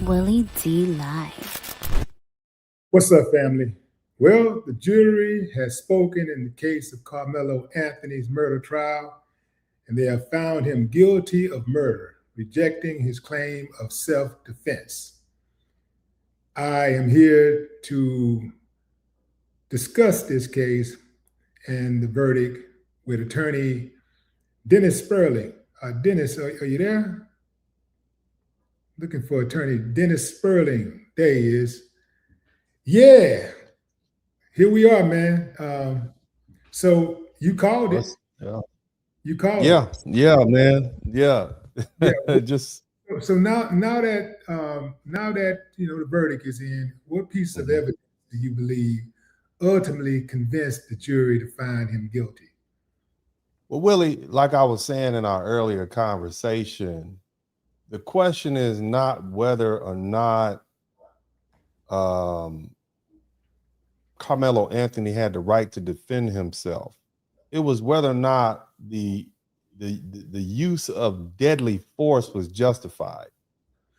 Willie D live. What's up, family? Well, the jury has spoken in the case of Carmelo Anthony's murder trial, and they have found him guilty of murder, rejecting his claim of self-defense. I am here to discuss this case and the verdict with attorney Dennis Sperling. Dennis, are you there? Looking for attorney Dennis Sperling. There he is. Yeah, here we are, man. So you called it. Yeah. You called Yeah. it. Yeah, man. Yeah. Yeah. Just So now that the verdict is in, what piece of evidence do you believe ultimately convinced the jury to find him guilty? well, Willie, like I was saying in our earlier conversation, the question is not whether or not Carmelo Anthony had the right to defend himself. It was whether or not the use of deadly force was justified.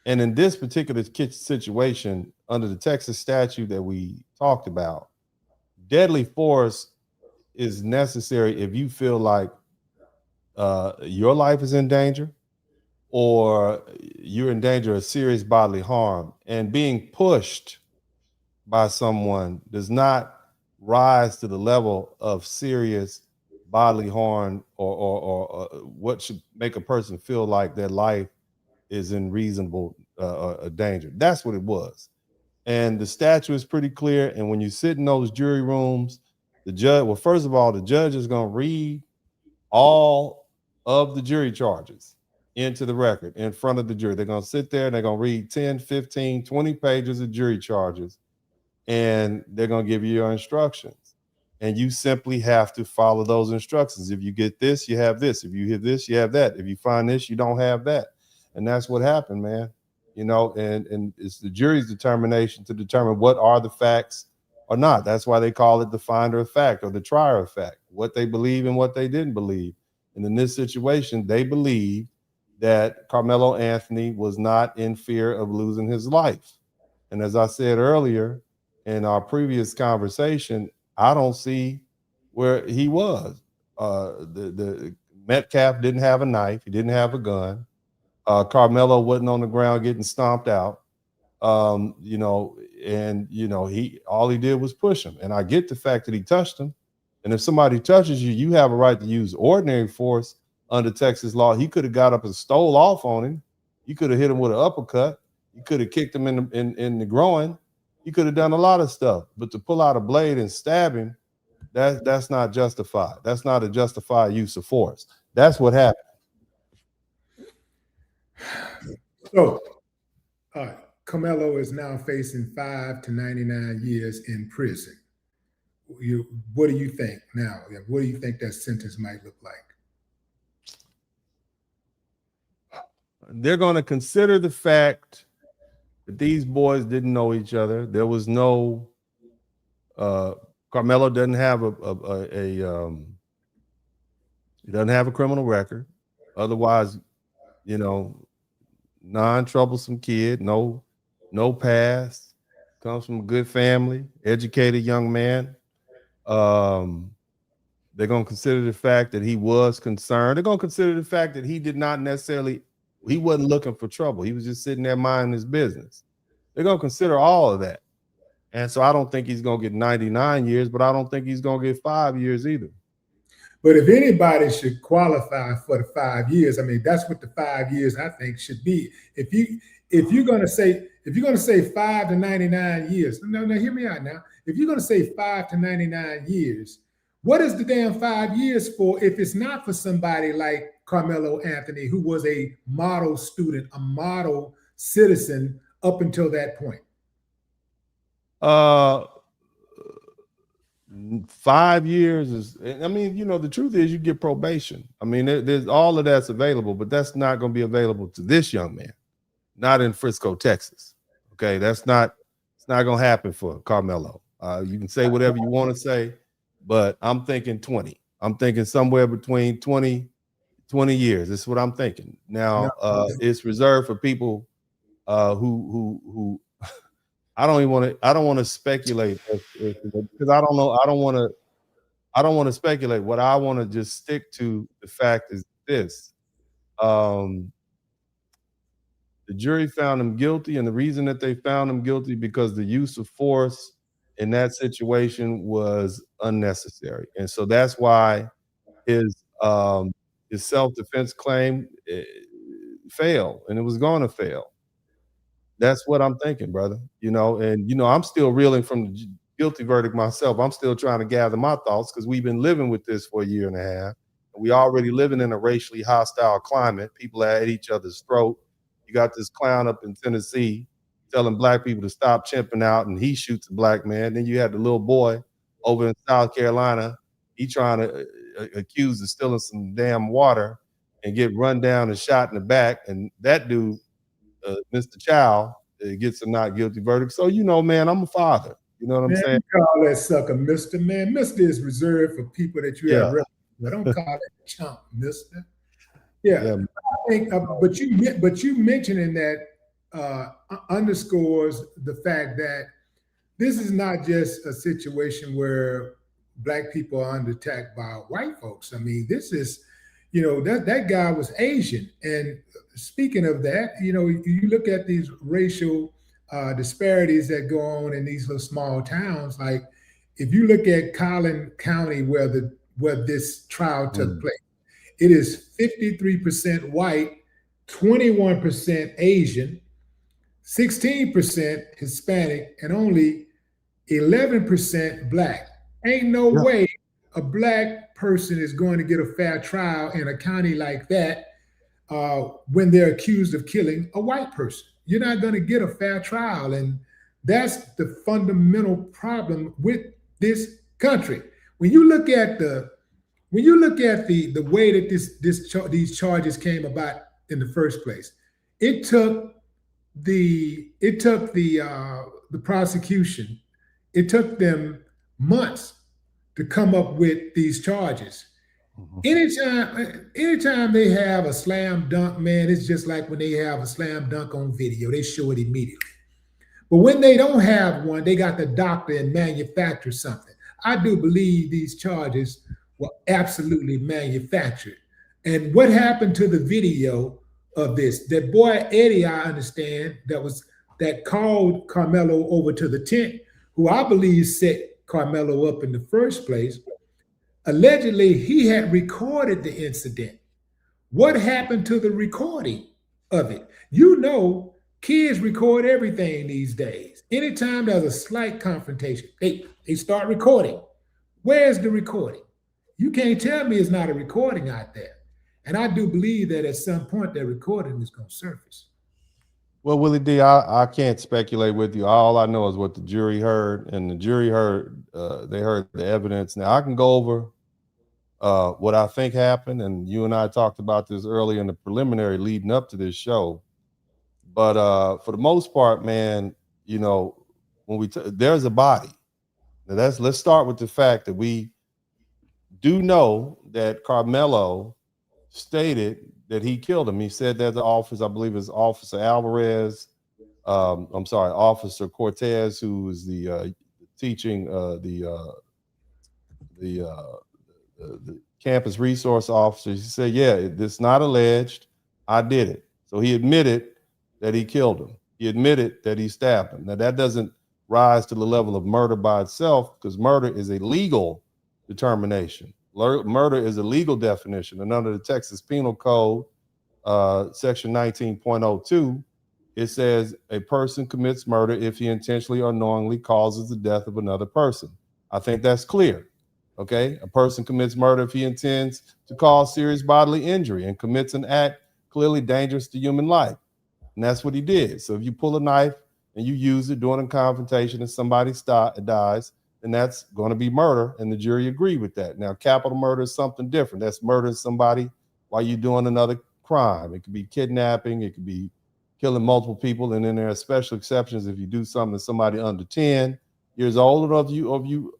And in this particular situation, under the Texas statute that we talked about, deadly force is necessary if you feel like your life is in danger or you're in danger of serious bodily harm. And being pushed by someone does not rise to the level of serious bodily harm or what should make a person feel like their life is in reasonable danger. That's what it was. And the statute is pretty clear. And when you sit in those jury rooms, the judge, well, first of all, the judge is going to read all of the jury charges into the record in front of the jury. They're going to sit there and they're going to read 10, 15, 20 pages of jury charges, and they're going to give you your instructions. And you simply have to follow those instructions. If you get this, you have this. If you hit this, you have that. If you find this, you don't have that. And that's what happened, man. You know, and it's the jury's determination to determine what are the facts or not. That's why they call it the finder of fact or the trier of fact, what they believe and what they didn't believe. And in this situation, they believed that Carmelo Anthony was not in fear of losing his life. And as I said earlier in our previous conversation, I don't see where he was. The Metcalf didn't have a knife. He didn't have a gun. Carmelo wasn't on the ground getting stomped out. You know, and you know, all he did was push him. And I get the fact that he touched him. And if somebody touches you, you have a right to use ordinary force under Texas law. He could have got up and stole off on him. You could have hit him with an uppercut. You could have kicked him in the groin. You could have done a lot of stuff. But to pull out a blade and stab him, that's not justified. That's not a justified use of force. That's what happened. So, Carmelo is now facing 5 to 99 years in prison. What do you think now? What do you think that sentence might look like? They're going to consider the fact that these boys didn't know each other. There was no Carmelo doesn't have he doesn't have a criminal record. Otherwise, you know, non-troublesome kid, no past, comes from a good family, educated young man. They're going to consider the fact that he was concerned. They're going to consider the fact that he wasn't looking for trouble. He was just sitting there minding his business. They're going to consider all of that. And so I don't think he's going to get 99 years, but I don't think he's going to get 5 years either. But if anybody should qualify for the 5 years, I mean, that's what the 5 years I think should be. If you're going to say 5 to 99 years, no, hear me out now. If you're going to say 5 to 99 years, what is the damn 5 years for if it's not for somebody like Carmelo Anthony, who was a model student, a model citizen up until that point? 5 years is, I mean, you know, the truth is you get probation. I mean, there's all of that's available, but that's not going to be available to this young man, not in Frisco, Texas. Okay, it's not going to happen for Carmelo. You can say whatever you want to say, but I'm thinking 20. I'm thinking somewhere between 20 years. That's what I'm thinking. Now, it's reserved for people who I don't want to speculate because I don't know. I don't want to speculate. What I want to just stick to the fact is this. The jury found him guilty, and the reason that they found him guilty because the use of force in that situation was unnecessary, and so that's why his self-defense claim failed, and it was going to fail. That's what I'm thinking, brother. And I'm still reeling from the guilty verdict myself. I'm still trying to gather my thoughts because we've been living with this for a year and a half. We already living in a racially hostile climate. People are at each other's throat. You got this clown up in Tennessee telling black people to stop chimping out, and he shoots a black man. Then you had the little boy over in South Carolina. He trying to accuse of stealing some damn water and get run down and shot in the back. And that dude, Mr. Chow, gets a not guilty verdict. So, man, I'm a father. You know what I'm saying? You call that sucker Mr. Man. Mr. is reserved for people that you have. But don't call that chump Mr. Yeah. I think, but you mentioning that underscores the fact that this is not just a situation where black people are under attack by white folks. I mean, this is, that guy was Asian. And speaking of that, you look at these racial disparities that go on in these little small towns. Like if you look at Collin County, where this trial took place, it is 53% white, 21% Asian, 16% Hispanic, and only 11% black. Ain't no way a black person is going to get a fair trial in a county like that when they're accused of killing a white person. You're not going to get a fair trial. And that's the fundamental problem with this country. When you look at the way that these charges came about in the first place, it took the prosecution, it took them months to come up with these charges. Anytime they have a slam dunk, man, it's just like when they have a slam dunk on video, they show it immediately. But when they don't have one, they got the doctor and manufacture something. I do believe these charges were absolutely manufactured. And what happened to the video of this? That boy Eddie, I understand, that called Carmelo over to the tent, who I believe set Carmelo up in the first place. Allegedly, he had recorded the incident. What happened to the recording of it? Kids record everything these days. Anytime there's a slight confrontation, they start recording. Where's the recording? You can't tell me it's not a recording out there. And I do believe that at some point that recording is going to surface. Well, Willie D, I can't speculate with you. All I know is what the jury heard, and the jury heard, they heard the evidence. Now, I can go over what I think happened, and you and I talked about this earlier in the preliminary leading up to this show. But for the most part, man, when there's a body. Now let's start with the fact that we do know that Carmelo stated that he killed him. He said that the officer, I believe it's Officer Alvarez, Officer Cortez, who is the teaching the campus resource officer. He said, yeah, it's not alleged. I did it. So he admitted that he killed him. He admitted that he stabbed him. Now that doesn't rise to the level of murder by itself, because murder is a legal determination. Murder is a legal definition, and under the Texas Penal Code, section 19.02, it says a person commits murder if he intentionally or knowingly causes the death of another person. I think that's clear. Okay, a person commits murder if he intends to cause serious bodily injury and commits an act clearly dangerous to human life, and that's what he did. So if you pull a knife and you use it during a confrontation and somebody dies, then that's going to be murder, and the jury agreed with that. Now, capital murder is something different. That's murdering somebody while you're doing another crime. It could be kidnapping, it could be killing multiple people, and then there are special exceptions if you do something to somebody under 10 years old, or if you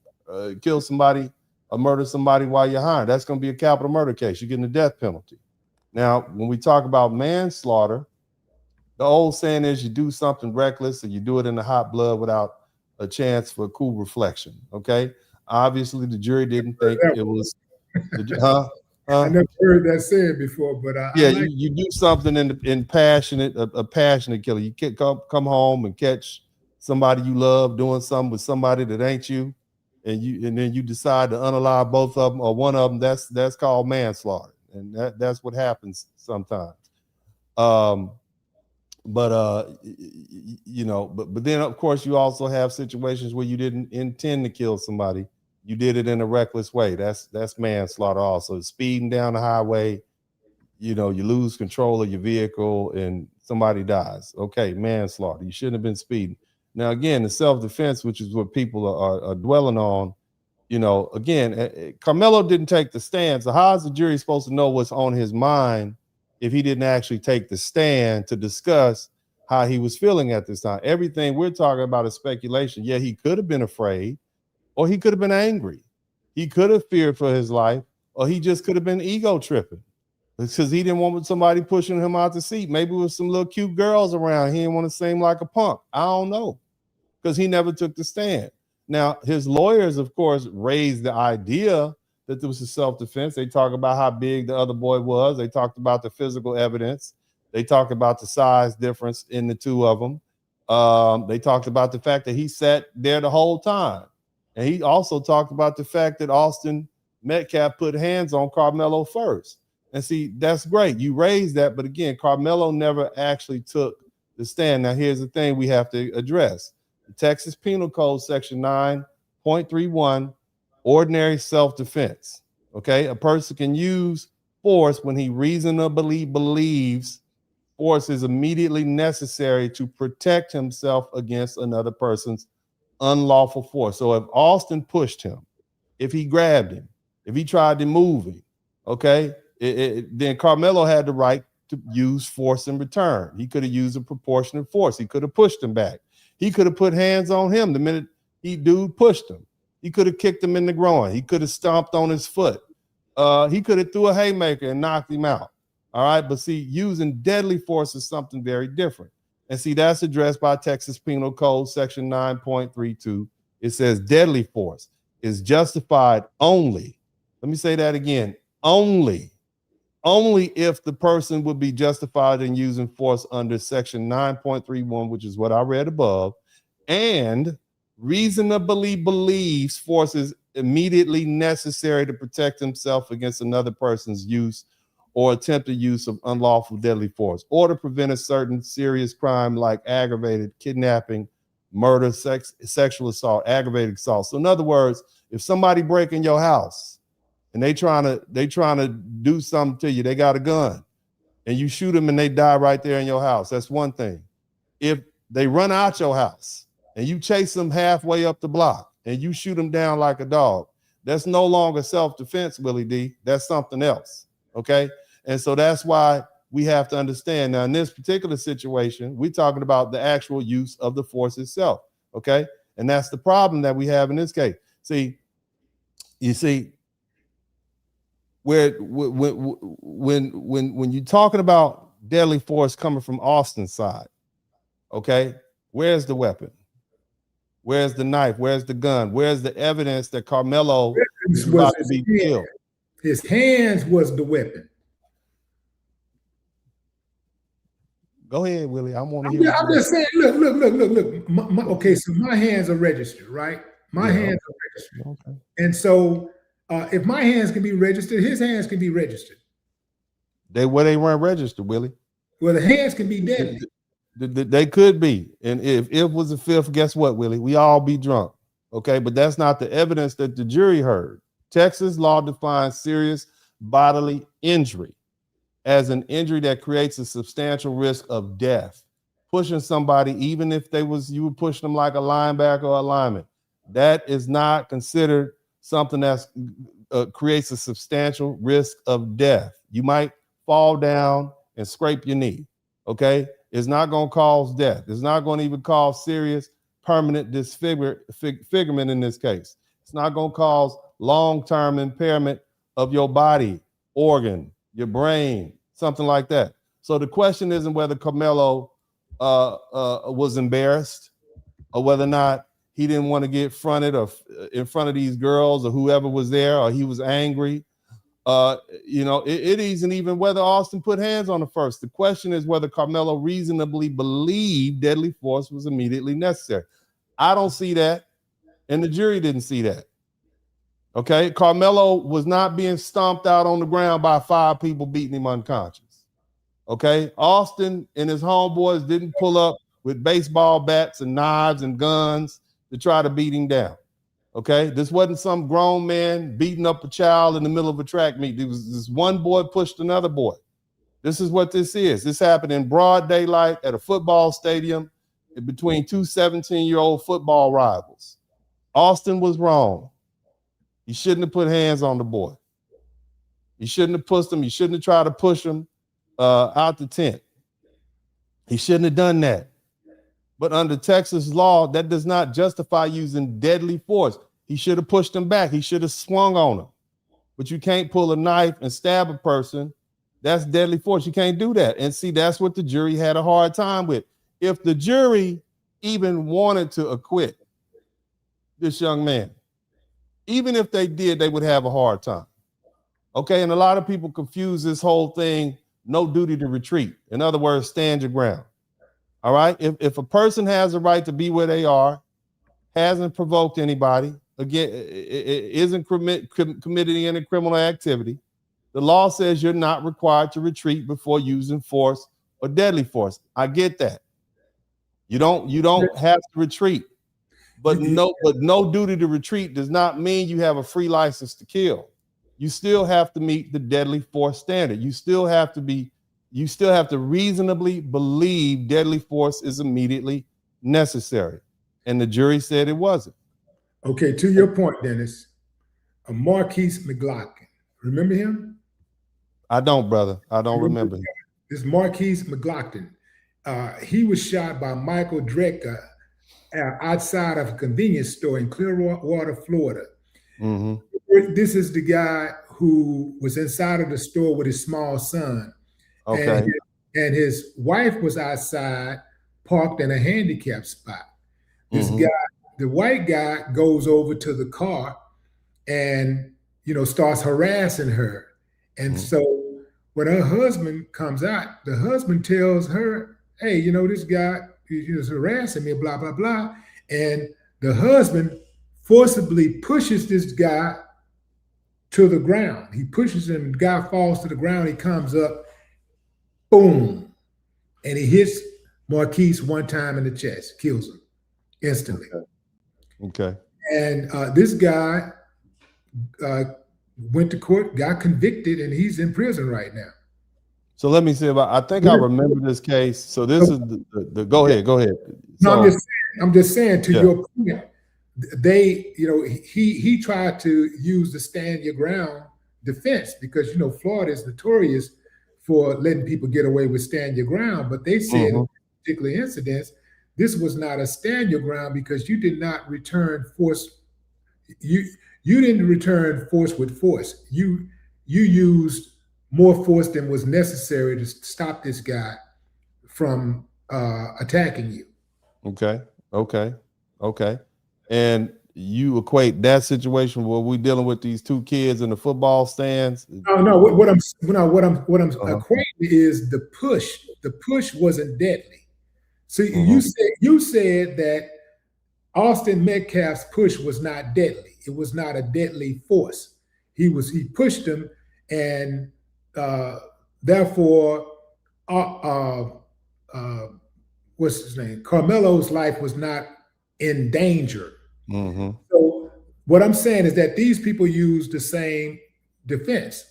kill somebody or murder somebody while you're hired. That's going to be a capital murder case. You're getting the death penalty. Now, when we talk about manslaughter, The old saying is, you do something reckless and you do it in the hot blood without a chance for cool reflection. Okay. Obviously, the jury didn't think it was. I never heard that said before, but yeah, I like you do something in passionate, a passionate killer. You can't come home and catch somebody you love doing something with somebody that ain't you, and then you decide to unalive both of them or one of them. That's called manslaughter, and that's what happens sometimes. But then of course you also have situations where you didn't intend to kill somebody. You did it in a reckless way. That's manslaughter also. Speeding down the highway, you lose control of your vehicle and somebody dies. Okay, manslaughter. You shouldn't have been speeding. Now, again, the self-defense, which is what people are dwelling on, again, Carmelo didn't take the stand. So how is the jury supposed to know what's on his mind if he didn't actually take the stand to discuss how he was feeling at this time? Everything we're talking about is speculation. Yeah, he could have been afraid, or he could have been angry. He could have feared for his life, or he just could have been ego tripping because he didn't want somebody pushing him out the seat. Maybe with some little cute girls around. He didn't want to seem like a punk. I don't know, because he never took the stand. Now, his lawyers, of course, raised the idea that there was a self-defense. They talk about how big the other boy was. They talked about the physical evidence. They talked about the size difference in the two of them. They talked about the fact that he sat there the whole time. And he also talked about the fact that Austin Metcalf put hands on Carmelo first. And see, that's great. You raised that. But again, Carmelo never actually took the stand. Now, here's the thing we have to address. The Texas Penal Code, Section 9.31, ordinary self-defense. Okay, a person can use force when he reasonably believes force is immediately necessary to protect himself against another person's unlawful force. So if Austin pushed him, if he grabbed him, if he tried to move him, okay, then Carmelo had the right to use force in return. He could have used a proportionate force. He could have pushed him back. He could have put hands on him the minute dude pushed him. He could have kicked him in the groin. He could have stomped on his foot. He could have threw a haymaker and knocked him out. All right. But see, using deadly force is something very different. And see, that's addressed by Texas Penal Code, Section 9.32. It says deadly force is justified only. Let me say that again. Only if the person would be justified in using force under Section 9.31, which is what I read above, and reasonably believes force is immediately necessary to protect himself against another person's use or attempted use of unlawful deadly force, or to prevent a certain serious crime like aggravated kidnapping, murder, sexual assault, aggravated assault. So in other words, if somebody break in your house and they trying to do something to you, they got a gun, and you shoot them and they die right there in your house, that's one thing. If they run out your house and you chase them halfway up the block and you shoot them down like a dog, that's no longer self-defense, Willie D. That's something else. Okay. And so that's why we have to understand. Now, in this particular situation, we're talking about the actual use of the force itself. Okay. And that's the problem that we have in this case. You see, where when you're talking about deadly force coming from Austin's side, okay, where's the weapon? Where's the knife? Where's the gun? Where's the evidence that Carmelo is about to be killed? His hands was the weapon. Go ahead, Willie. I want to hear. I'm just saying, look. Okay, so my hands are registered, right? My hands are registered. Okay. And so if my hands can be registered, his hands can be registered. They weren't registered, Willie. Well, the hands can be deadly. They could be. And if it was a fifth, guess what, Willie? We all be drunk. Okay, but that's not the evidence that the jury heard. Texas law defines serious bodily injury as an injury that creates a substantial risk of death. Pushing somebody, even if you were pushing them like a linebacker or a lineman, that is not considered something that creates a substantial risk of death. You might fall down and scrape your knee. Okay, it's not going to cause death. It's not going to even cause serious permanent disfigurement in this case. It's not going to cause long-term impairment of your body, organ, your brain, something like that. So the question isn't whether Carmelo was embarrassed, or whether or not he didn't want to get fronted or in front of these girls or whoever was there, or he was angry. It isn't even whether Austin put hands on the first. The question is whether Carmelo reasonably believed deadly force was immediately necessary. I don't see that, and the jury didn't see that. Okay, Carmelo was not being stomped out on the ground by 5 people beating him unconscious. Okay, Austin and his homeboys didn't pull up with baseball bats and knives and guns to try to beat him down. Okay, this wasn't some grown man beating up a child in the middle of a track meet. It was this one boy pushed another boy. This is what this is. This happened in broad daylight at a football stadium between 2 17-year-old football rivals. Austin was wrong. He shouldn't have put hands on the boy. He shouldn't have pushed him. He shouldn't have tried to push him out the tent. He shouldn't have done that. But under Texas law, that does not justify using deadly force. He should have pushed him back. He should have swung on him. But you can't pull a knife and stab a person. That's deadly force. You can't do that. And see, that's what the jury had a hard time with. If the jury even wanted to acquit this young man, even if they did, they would have a hard time. Okay, and a lot of people confuse this whole thing, no duty to retreat. In other words, stand your ground. All right, if a person has a right to be where they are, hasn't provoked anybody, again, isn't committed any criminal activity, the law says you're not required to retreat before using force or deadly force. I get that. You don't have to retreat. But no duty to retreat does not mean you have a free license to kill. You still have to meet the deadly force standard. You still have to reasonably believe deadly force is immediately necessary. And the jury said it wasn't. Okay, to your point, Dennis, Marquise McLaughlin. Remember him? I don't, brother. I don't remember him. This Marquise McLaughlin. He was shot by Michael Drecker outside of a convenience store in Clearwater, Florida. Mm-hmm. This is the guy who was inside of the store with his small son. Okay. And his wife was outside, parked in a handicap spot. This guy, the white guy, goes over to the car and, starts harassing her. And so when her husband comes out, the husband tells her, hey, this guy, he was harassing me, blah, blah, blah. And the husband forcibly pushes this guy to the ground. He pushes him, the guy falls to the ground, he comes up, boom, and he hits Marquise one time in the chest, kills him instantly. Okay. And this guy went to court, got convicted, and he's in prison right now. So let me see I think I remember this case. So this is the go ahead. No, I'm just saying to your point, he tried to use the stand your ground defense because, Florida is notorious for letting people get away with stand your ground. But they said in particular incidents, this was not a stand your ground because you did not return force. You didn't return force with force. You used more force than was necessary to stop this guy from attacking you. Okay. And you equate that situation where we're dealing with these 2 kids in the football stands? No. What I'm equating is the push. The push wasn't deadly. So you said that Austin Metcalf's push was not deadly. It was not a deadly force. He pushed him, and therefore, what's his name? Carmelo's life was not in danger. So what I'm saying is that these people use the same defense.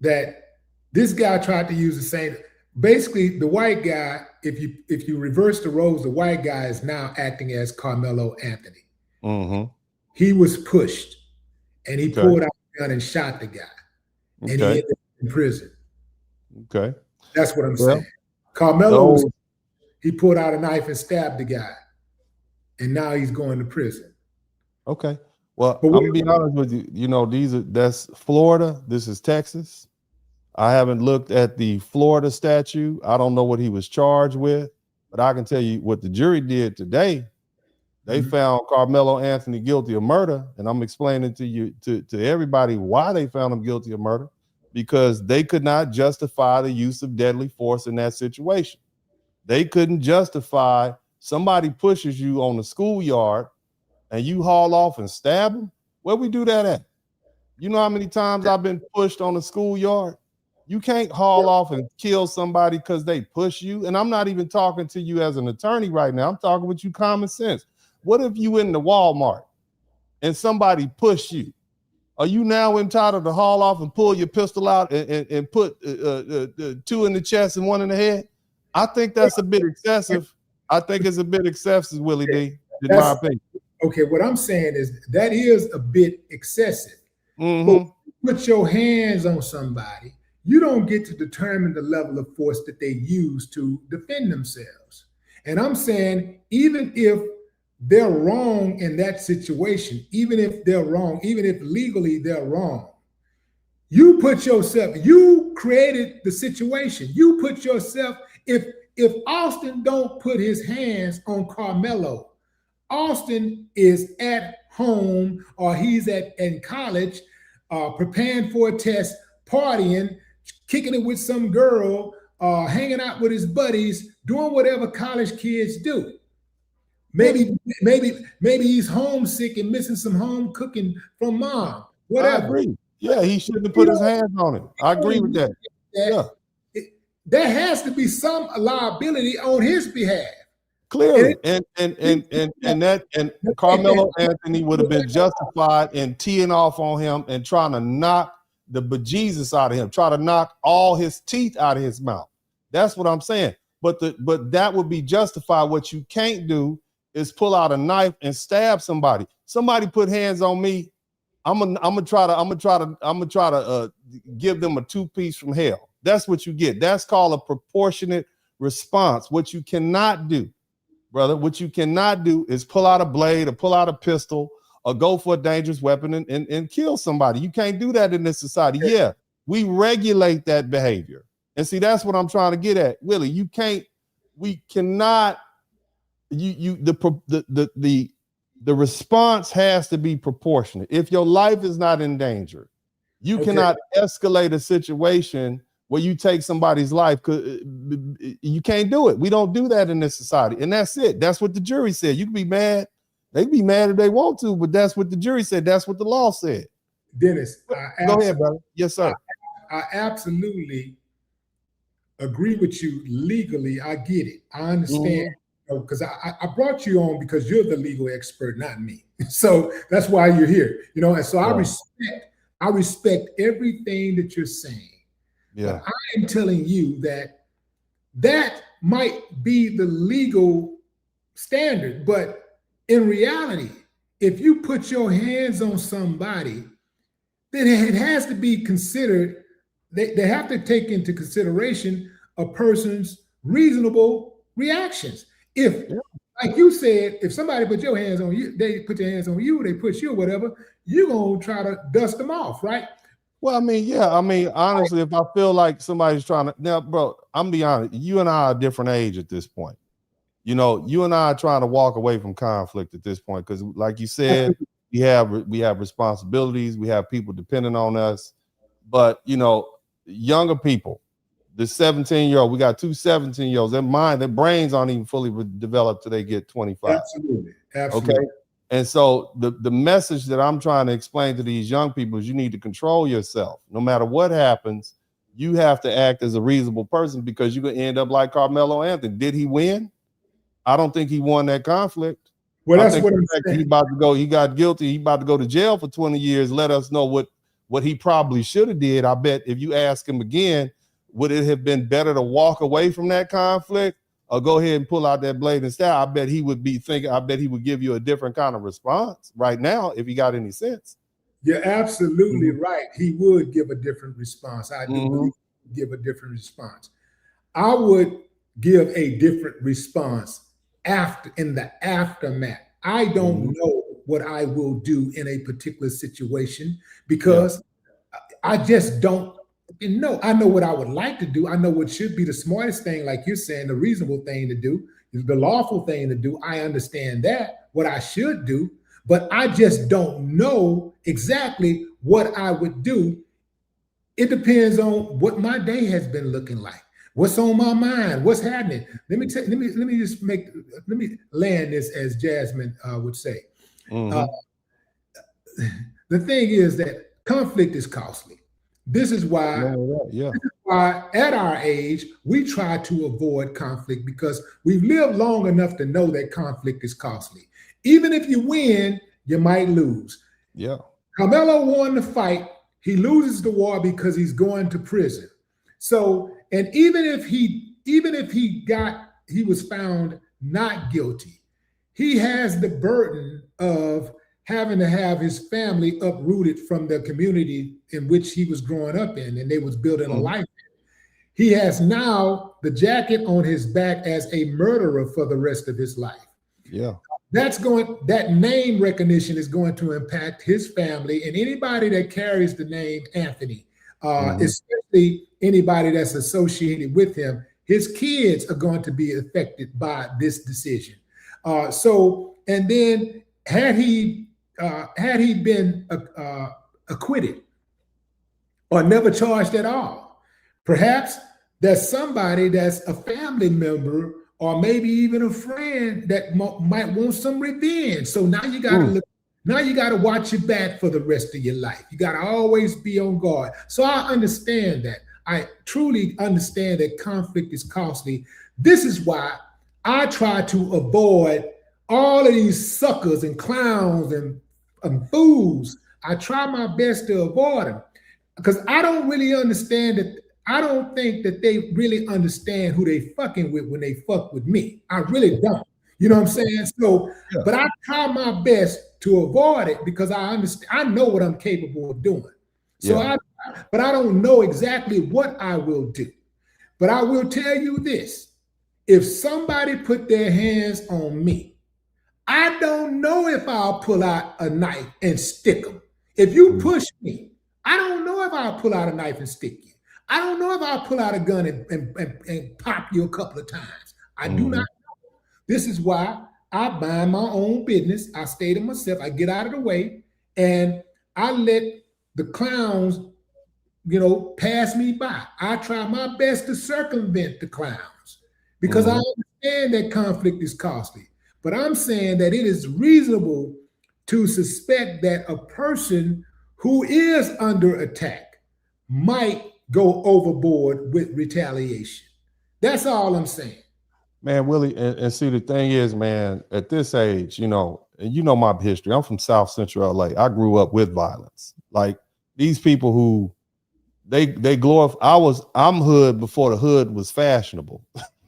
That this guy tried to use the same. Basically, the white guy, if you reverse the roles, the white guy is now acting as Carmelo Anthony. He was pushed, and he pulled out a gun and shot the guy, and he ended up in prison. Okay, that's what I'm saying. Carmelo, he pulled out a knife and stabbed the guy, and now he's going to prison. Okay. Well, I'm gonna be honest with you. That's Florida. This is Texas. I haven't looked at the Florida statute. I don't know what he was charged with. But I can tell you what the jury did today. They Mhm. found Carmelo Anthony guilty of murder, and I'm explaining to you, to everybody, why they found him guilty of murder, because they could not justify the use of deadly force in that situation. They couldn't justify somebody pushes you on the schoolyard and you haul off and stab them. Where we do that at? You know how many times I've been pushed on the schoolyard? You can't haul off and kill somebody because they push you. And I'm not even talking to you as an attorney right now. I'm talking with you common sense. What if you in the Walmart and somebody push you? Are you now entitled to haul off and pull your pistol out and put 2 in the chest and 1 in the head? I think that's a bit excessive. I think it's a bit excessive, Willie D, in my opinion. Okay, what I'm saying is that is a bit excessive. Mm-hmm. But put your hands on somebody, you don't get to determine the level of force that they use to defend themselves. And I'm saying, even if they're wrong in that situation, even if they're wrong, even if legally they're wrong, you put yourself, you created the situation. You put yourself, if Austin don't put his hands on Carmelo, Austin is at home or he's in college, preparing for a test, partying, kicking it with some girl, hanging out with his buddies, doing whatever college kids do. Maybe he's homesick and missing some home cooking from mom. Whatever. I agree. Yeah, he shouldn't have put his hands on it. I agree with that. Yeah. There has to be some liability on his behalf. Clearly, and Carmelo Anthony would have been justified in teeing off on him and trying to knock the bejesus out of him, try to knock all his teeth out of his mouth. That's what I'm saying. But that would be justified. What you can't do is pull out a knife and stab somebody. Somebody put hands on me, I'm gonna try to give them a 2-piece from hell. That's what you get. That's called a proportionate response. What you cannot do, brother, what you cannot do is pull out a blade or pull out a pistol or go for a dangerous weapon and kill somebody. You can't do that in this society. Yeah, we regulate that behavior. And see, that's what I'm trying to get at. Willie, we cannot, the response has to be proportionate. If your life is not in danger, you cannot escalate a situation where you take somebody's life. You can't do it. We don't do that in this society. And that's it. That's what the jury said. You can be mad. They can be mad if they want to, but that's what the jury said. That's what the law said. Dennis, go ahead, brother. Yes, sir. I absolutely agree with you legally. I get it. I understand. Because I brought you on because you're the legal expert, not me. So that's why you're here. And so I respect everything that you're saying. Yeah. But I am telling you that might be the legal standard, but in reality, if you put your hands on somebody, then it has to be considered. They have to take into consideration a person's reasonable reactions. If, like you said, if somebody put your hands on you, they put their hands on you, they push you or whatever, you're going to try to dust them off, right? Well, honestly, if I feel like somebody's trying to, now, bro, I'm be honest, you and I are a different age at this point. You and I are trying to walk away from conflict at this point because, like you said, we have responsibilities, we have people depending on us, but younger people, the 17-year-old, we got 2 17-year-olds. Their brains aren't even fully developed till they get 25. Absolutely. Okay. And so the message that I'm trying to explain to these young people is you need to control yourself. No matter what happens, you have to act as a reasonable person because you could end up like Carmelo Anthony. Did he win? I don't think he won that conflict. Well, that's what I'm saying. He got guilty. He about to go to jail for 20 years. Let us know what he probably should have did. I bet if you ask him again, would it have been better to walk away from that conflict or go ahead and pull out that blade and stab? I bet he would be thinking, I bet he would give you a different kind of response right now if he got any sense. You're absolutely right. He would give a different response. I do believe he would give a different response. I would give a different response in the aftermath. I don't know what I will do in a particular situation because I just don't No, I know what I would like to do. I know what should be the smartest thing, like you're saying, the reasonable thing to do, is the lawful thing to do. I understand that, what I should do, but I just don't know exactly what I would do. It depends on what my day has been looking like, what's on my mind, what's happening. Let me land this, as Jasmine would say. Uh, the thing is that conflict is costly. This is why Yeah. at our age, we try to avoid conflict because we've lived long enough to know that conflict is costly. Even if you win, you might lose. Yeah. Carmelo won the fight. He loses the war because he's going to prison. So, and even if he was found not guilty, he has the burden of having to have his family uprooted from the community in which he was growing up in, and they was building a life in. He has now the jacket on his back as a murderer for the rest of his life. Yeah. That name recognition is going to impact his family and anybody that carries the name Anthony, especially anybody that's associated with him. His kids are going to be affected by this decision. And then had he been acquitted or never charged at all, perhaps there's somebody that's a family member or maybe even a friend that might want some revenge. So now you got to look. Now you got to watch your back for the rest of your life. You got to always be on guard. So I understand that. I truly understand that conflict is costly. This is why I try to avoid all of these suckers and clowns and fools. I try my best to avoid them because I don't really understand that. I don't think that they really understand who they fucking with when they fuck with me. I really don't. You know what I'm saying? So, but I try my best to avoid it because I understand. I know what I'm capable of doing. So, but I don't know exactly what I will do. But I will tell you this: if somebody put their hands on me, I don't know if I'll pull out a knife and stick them. If you push me, I don't know if I'll pull out a knife and stick you. I don't know if I'll pull out a gun and pop you a couple of times. I do not know. This is why I mind my own business. I stay to myself. I get out of the way, and I let the clowns, pass me by. I try my best to circumvent the clowns because I understand that conflict is costly. But I'm saying that it is reasonable to suspect that a person who is under attack might go overboard with retaliation. That's all I'm saying. Man, Willie, and see, the thing is, man, at this age, and my history. I'm from South Central LA. I grew up with violence. Like these people who they glorify. I'm hood before the hood was fashionable.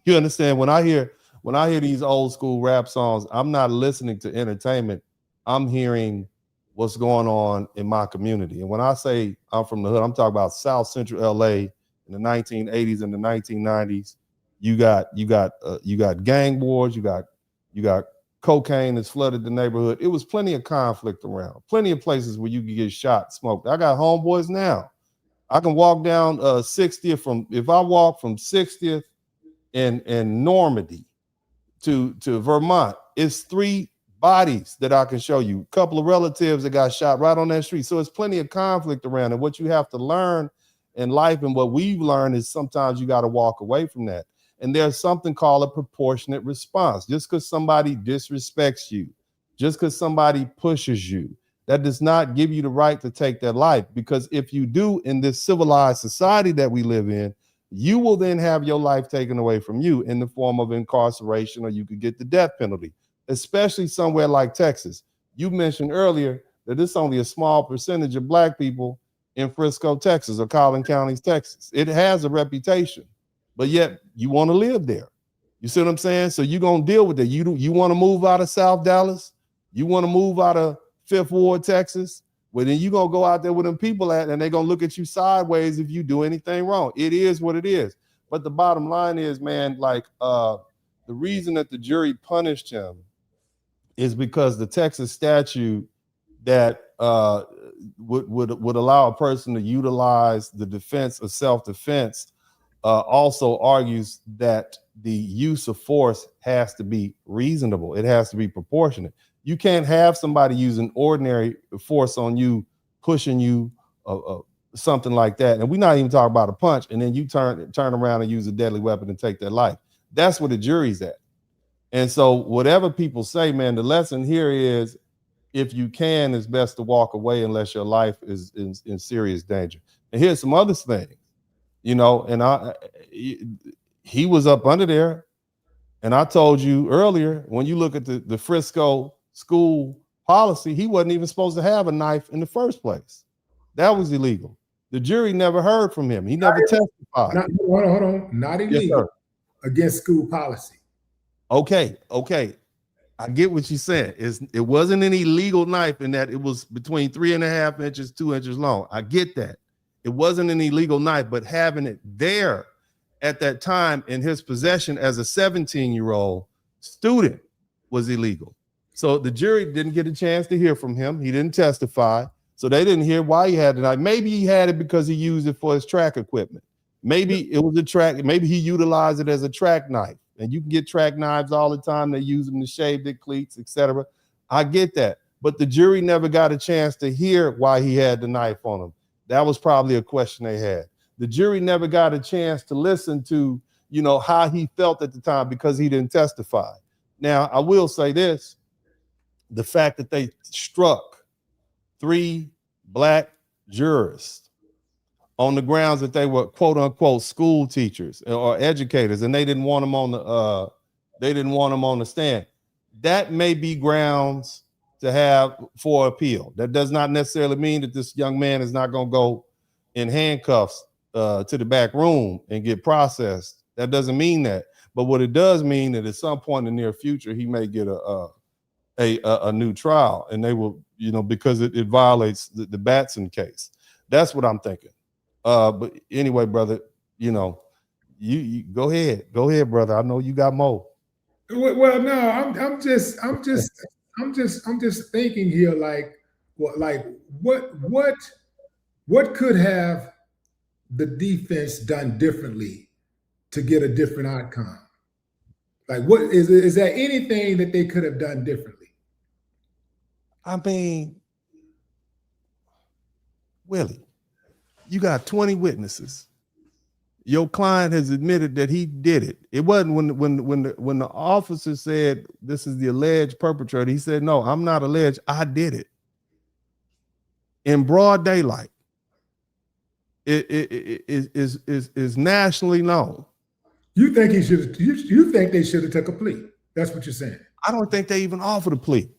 You understand? When I hear these old school rap songs, I'm not listening to entertainment. I'm hearing what's going on in my community. And when I say I'm from the hood, I'm talking about South Central LA in the 1980s and the 1990s. You got gang wars, you got cocaine that's flooded the neighborhood. It was plenty of conflict around, plenty of places where you could get shot, smoked. I got homeboys now. I can walk down 60th if I walk from 60th and Normandy to Vermont, it's 3 bodies that I can show you, a couple of relatives that got shot right on that street. So it's plenty of conflict around. And what you have to learn in life, and what we've learned, is sometimes you got to walk away from that. And there's something called a proportionate response. Just because somebody disrespects you, just because somebody pushes you, that does not give you the right to take their life. Because if you do, in this civilized society that we live in, you will then have your life taken away from you in the form of incarceration, or you could get the death penalty, especially somewhere like Texas. You mentioned earlier that it's only a small percentage of Black people in Frisco, Texas, or Collin County, Texas. It has a reputation, but yet you want to live there. You see what I'm saying? So you're going to deal with it. You want to move out of South Dallas? You want to move out of Fifth Ward, Texas? Well, then you're going to go out there with them people at, and they're going to look at you sideways if you do anything wrong. It is what it is. But the bottom line is, man, like the reason that the jury punished him is because the Texas statute that would allow a person to utilize the defense of self-defense also argues that the use of force has to be reasonable. It has to be proportionate. You can't have somebody using ordinary force on you, pushing you, something like that. And we're not even talking about a punch, and then you turn around and use a deadly weapon and take their life. That's where the jury's at. And so whatever people say, man, the lesson here is, if you can, it's best to walk away unless your life is in serious danger. And here's some other things, you know, and he was up under there. And I told you earlier, when you look at the Frisco school policy, he wasn't even supposed to have a knife in the first place. That was illegal. The jury never heard from him. He never testified. Hold on. Not illegal. Yes, against school policy. Okay. I get what you said. It wasn't an illegal knife in that it was between 3.5 inches, 2 inches long. I get that. It wasn't an illegal knife, but having it there at that time in his possession as a 17-year-old student was illegal. So the jury didn't get a chance to hear from him. He didn't testify. So they didn't hear why he had the knife. Maybe he had it because he used it for his track equipment. Maybe it was a track. Maybe he utilized it as a track knife. And you can get track knives all the time. They use them to shave their cleats, etc. I get that. But the jury never got a chance to hear why he had the knife on him. That was probably a question they had. The jury never got a chance to listen to, you know, how he felt at the time because he didn't testify. Now, I will say this. The fact that they struck 3 black jurors on the grounds that they were quote unquote school teachers or educators, and they didn't want them on the stand. That may be grounds to have for appeal. That does not necessarily mean that this young man is not going to go in handcuffs to the back room and get processed. That doesn't mean that. But what it does mean that at some point in the near future, he may get a new trial, and they will, you know, because it violates the Batsen case. That's what I'm thinking. But anyway, brother, you know, you go ahead, brother. I know you got more. Well, no, I'm just thinking here, what could have the defense done differently to get a different outcome? Like, what is there anything that they could have done differently? I mean, Willie, you got 20 witnesses. Your client has admitted that he did it. It wasn't when the officer said this is the alleged perpetrator. He said, no, I'm not alleged. I did it in broad daylight. It is nationally known. You think he should? You think they should have took a plea? That's what you're saying. I don't think they even offered a plea.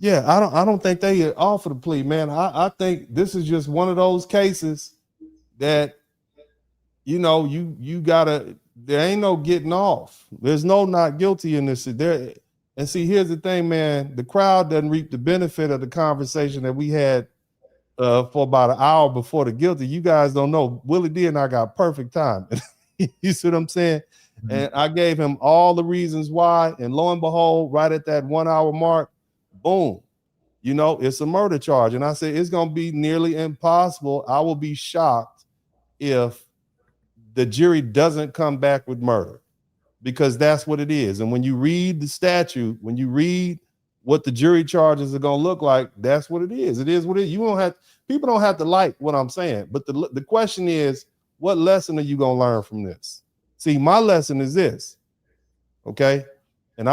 Yeah, I don't think they offered a plea, man. I think this is just one of those cases that, you know, you gotta, there ain't no getting off. There's no not guilty in this. There, and see, here's the thing, man. The crowd doesn't reap the benefit of the conversation that we had for about an hour before the guilty. You guys don't know. Willie D and I got perfect time. You see what I'm saying? Mm-hmm. And I gave him all the reasons why. And lo and behold, right at that 1 hour mark, boom, you know, it's a murder charge. And I said, it's going to be nearly impossible. I will be shocked if the jury doesn't come back with murder, because that's what it is. And when you read the statute, when you read what the jury charges are going to look like, that's what it is. It is what it is. People don't have to like what I'm saying. But the question is, what lesson are you going to learn from this? See, my lesson is this, okay? And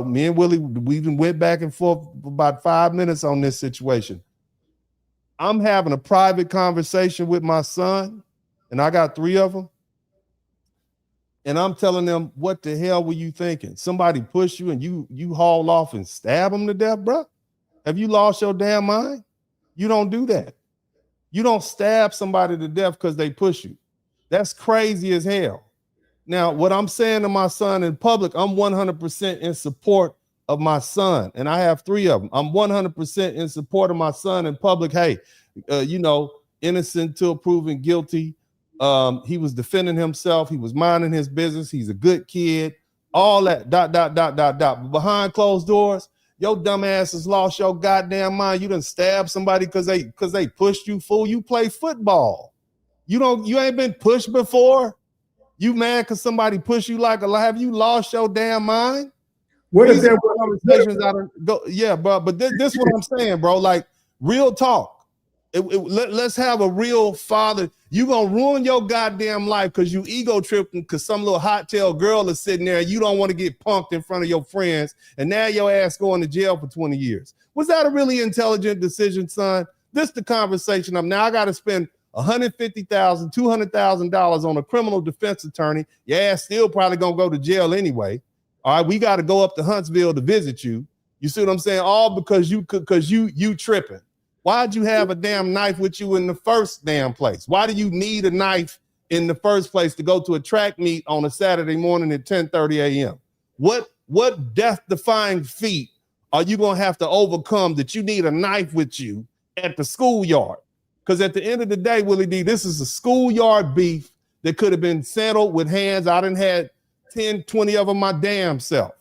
me and Willie, we went back and forth for about 5 minutes on this situation. I'm having a private conversation with my son, and I got 3 of them. And I'm telling them, what the hell were you thinking? Somebody push you and you haul off and stab them to death, bro? Have you lost your damn mind? You don't do that. You don't stab somebody to death because they push you. That's crazy as hell. Now, what I'm saying to my son in public, I'm 100% in support of my son. And I have 3 of them. I'm 100% in support of my son in public. Hey, you know, innocent till proven guilty. He was defending himself. He was minding his business. He's a good kid. All that, ... But behind closed doors, Your dumb ass has lost your goddamn mind. You done stabbed somebody because they pushed you, fool. You play football. You ain't been pushed before. You mad because somebody pushed you like a lie? Have you lost your damn mind? What if there were conversations out of go? Yeah, bro. But this is what I'm saying, bro. Like real talk. Let's have a real father. You gonna ruin your goddamn life because you ego tripping because some little hot tail girl is sitting there and you don't want to get punked in front of your friends, and now your ass going to jail for 20 years. Was that a really intelligent decision, son? This the conversation. Now I got to spend $150,000, $200,000 on a criminal defense attorney. Your ass still probably gonna go to jail anyway. All right, we got to go up to Huntsville to visit you. You see what I'm saying? All because you tripping. Why'd you have a damn knife with you in the first damn place? Why do you need a knife in the first place to go to a track meet on a Saturday morning at 10:30 a.m.? What death-defying feat are you gonna have to overcome that you need a knife with you at the schoolyard? Because at the end of the day, Willie D, this is a schoolyard beef that could have been settled with hands. I done had 10, 20 of them my damn self,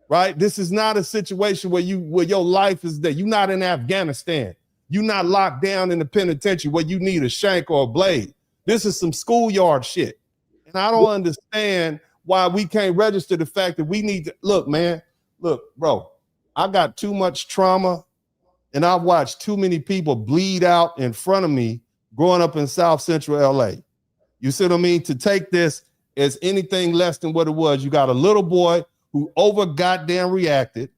right? This is not a situation where your life is there. You're not in Afghanistan. You're not locked down in the penitentiary where you need a shank or a blade. This is some schoolyard shit. And I don't understand why we can't register the fact that we need to look, bro, I got too much trauma and I've watched too many people bleed out in front of me growing up in South Central LA. You see what I mean? To take this as anything less than what it was. You got a little boy who over goddamn reacted.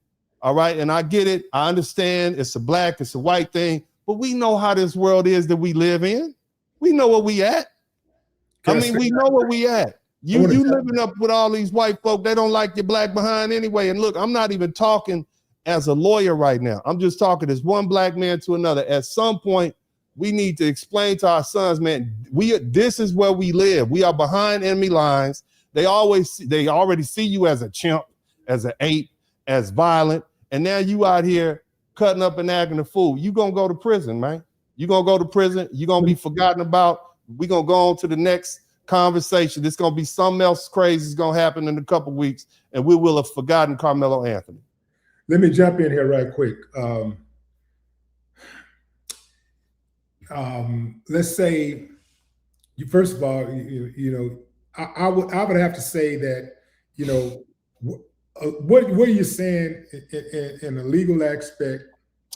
All right. And I get it. I understand it's a black, it's a white thing, but we know how this world is that we live in. We know where we at. We know where we at. You living up with all these white folk, they don't like your black behind anyway. And look, I'm not even talking as a lawyer right now. I'm just talking as one black man to another. At some point, we need to explain to our sons, man, this is where we live. We are behind enemy lines. They already see you as a chimp, as an ape, as violent, and now you out here cutting up and acting a fool. You gonna go to prison, man. You gonna go to prison. You gonna be forgotten about. We gonna go on to the next conversation. It's gonna be something else crazy is gonna happen in a couple weeks, and we will have forgotten Carmelo Anthony. Let me jump in here right quick. Let's say, first of all, I would have to say that, what you're saying in a legal aspect,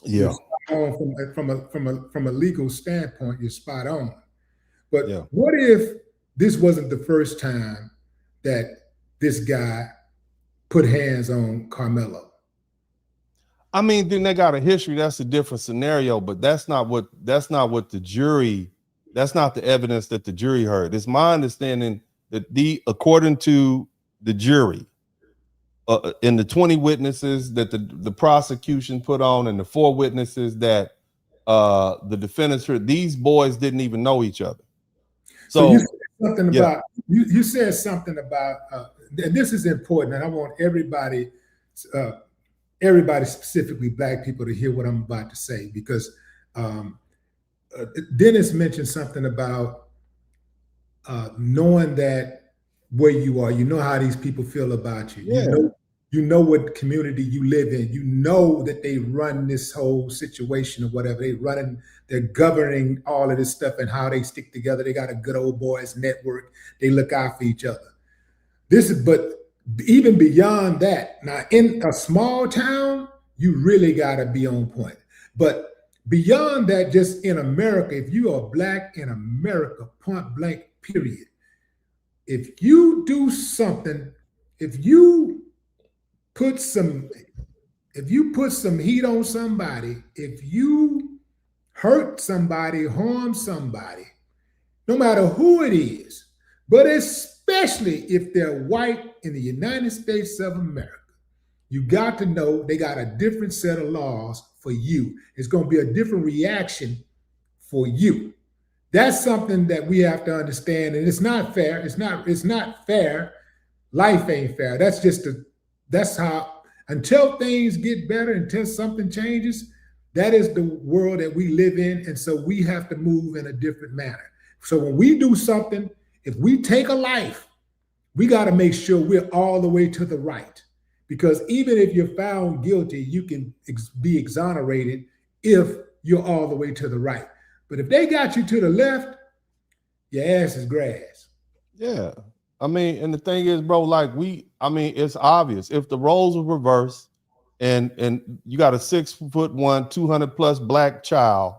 yeah, from a legal standpoint, you're spot on. But what if this wasn't the first time that this guy put hands on Carmelo? I mean, then they got a history. That's a different scenario, but that's not what the jury. That's not the evidence that the jury heard. It's my understanding that according to the jury, in the 20 witnesses that the prosecution put on and the 4 witnesses that the defendants heard, these boys didn't even know each other. So you said something about and this is important, and I want everybody, specifically black people, to hear what I'm about to say, because Dennis mentioned something about knowing that where you are, you know how these people feel about you. Yeah. You know what community you live in. You know that they run this whole situation or whatever. They're governing all of this stuff and how they stick together. They got a good old boys network. They look out for each other. But even beyond that, now in a small town, you really got to be on point. But beyond that, just in America, if you are black in America, point blank, period. If you do something, if you put some heat on somebody, if you hurt somebody, harm somebody, no matter who it is, but especially if they're white in the United States of America, you got to know they got a different set of laws for you. It's going to be a different reaction for you. That's something that we have to understand, and it's not fair. It's not fair. Life ain't fair. That's how, until things get better, until something changes, that is the world that we live in. And so we have to move in a different manner. So when we do something, if we take a life, we got to make sure we're all the way to the right, because even if you're found guilty, you can be exonerated if you're all the way to the right. But if they got you to the left, your ass is grass. Yeah. I mean, and the thing is, bro, like it's obvious. If the roles were reversed and you got a 6'1", 200+ black child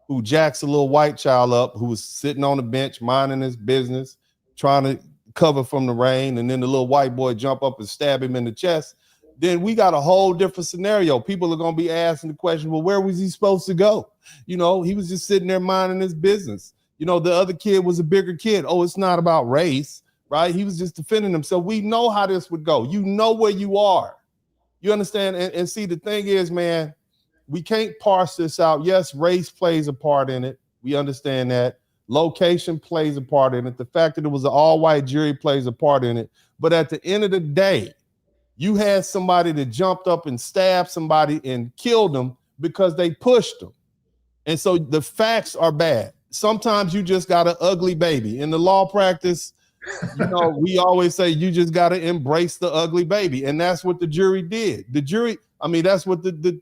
who jacks a little white child up who was sitting on the bench minding his business, trying to cover from the rain, and then the little white boy jump up and stab him in the chest, then we got a whole different scenario. People are going to be asking the question, well, where was he supposed to go? You know, he was just sitting there minding his business. You know, the other kid was a bigger kid. Oh, it's not about race, right? He was just defending himself. We know how this would go. You know where you are. You understand? And see, the thing is, man, we can't parse this out. Yes, race plays a part in it. We understand that. Location plays a part in it. The fact that it was an all-white jury plays a part in it. But at the end of the day, you had somebody that jumped up and stabbed somebody and killed them because they pushed them. And so the facts are bad. Sometimes you just got an ugly baby. In the law practice, you know, we always say you just got to embrace the ugly baby. And that's what the jury did. The jury, I mean, that's what the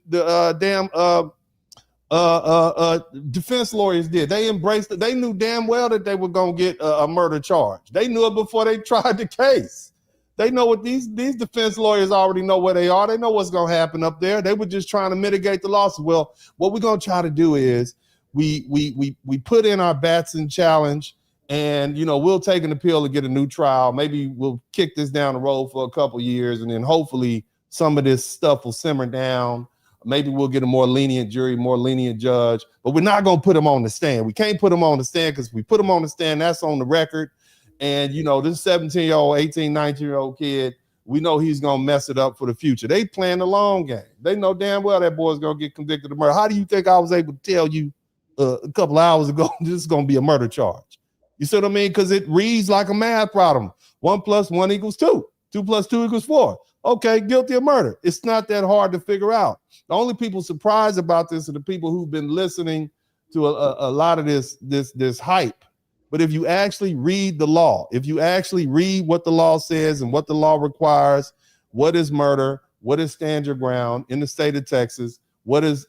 defense lawyers did. They embraced it. They knew damn well that they were going to get a murder charge. They knew it before they tried the case. They know what these defense lawyers already know where they are. They know what's going to happen up there. They were just trying to mitigate the losses. Well, what we're going to try to do is we put in our Batsen challenge, and, you know, we'll take an appeal to get a new trial. Maybe we'll kick this down the road for a couple years, and then hopefully some of this stuff will simmer down. Maybe we'll get a more lenient jury, more lenient judge, but we're not going to put them on the stand. We can't put them on the stand because if we put them on the stand, that's on the record. And, you know, this 17-year-old, 18, 19-year-old kid, we know he's going to mess it up for the future. They playing the long game. They know damn well that boy's going to get convicted of murder. How do you think I was able to tell you a couple hours ago this is going to be a murder charge? You see what I mean? Because it reads like a math problem. 1 + 1 = 2. 2 + 2 = 4. Okay, guilty of murder. It's not that hard to figure out. The only people surprised about this are the people who've been listening to a lot of this hype. But if you actually read the law, if you actually read what the law says and what the law requires, what is murder, what is stand your ground in the state of Texas, what is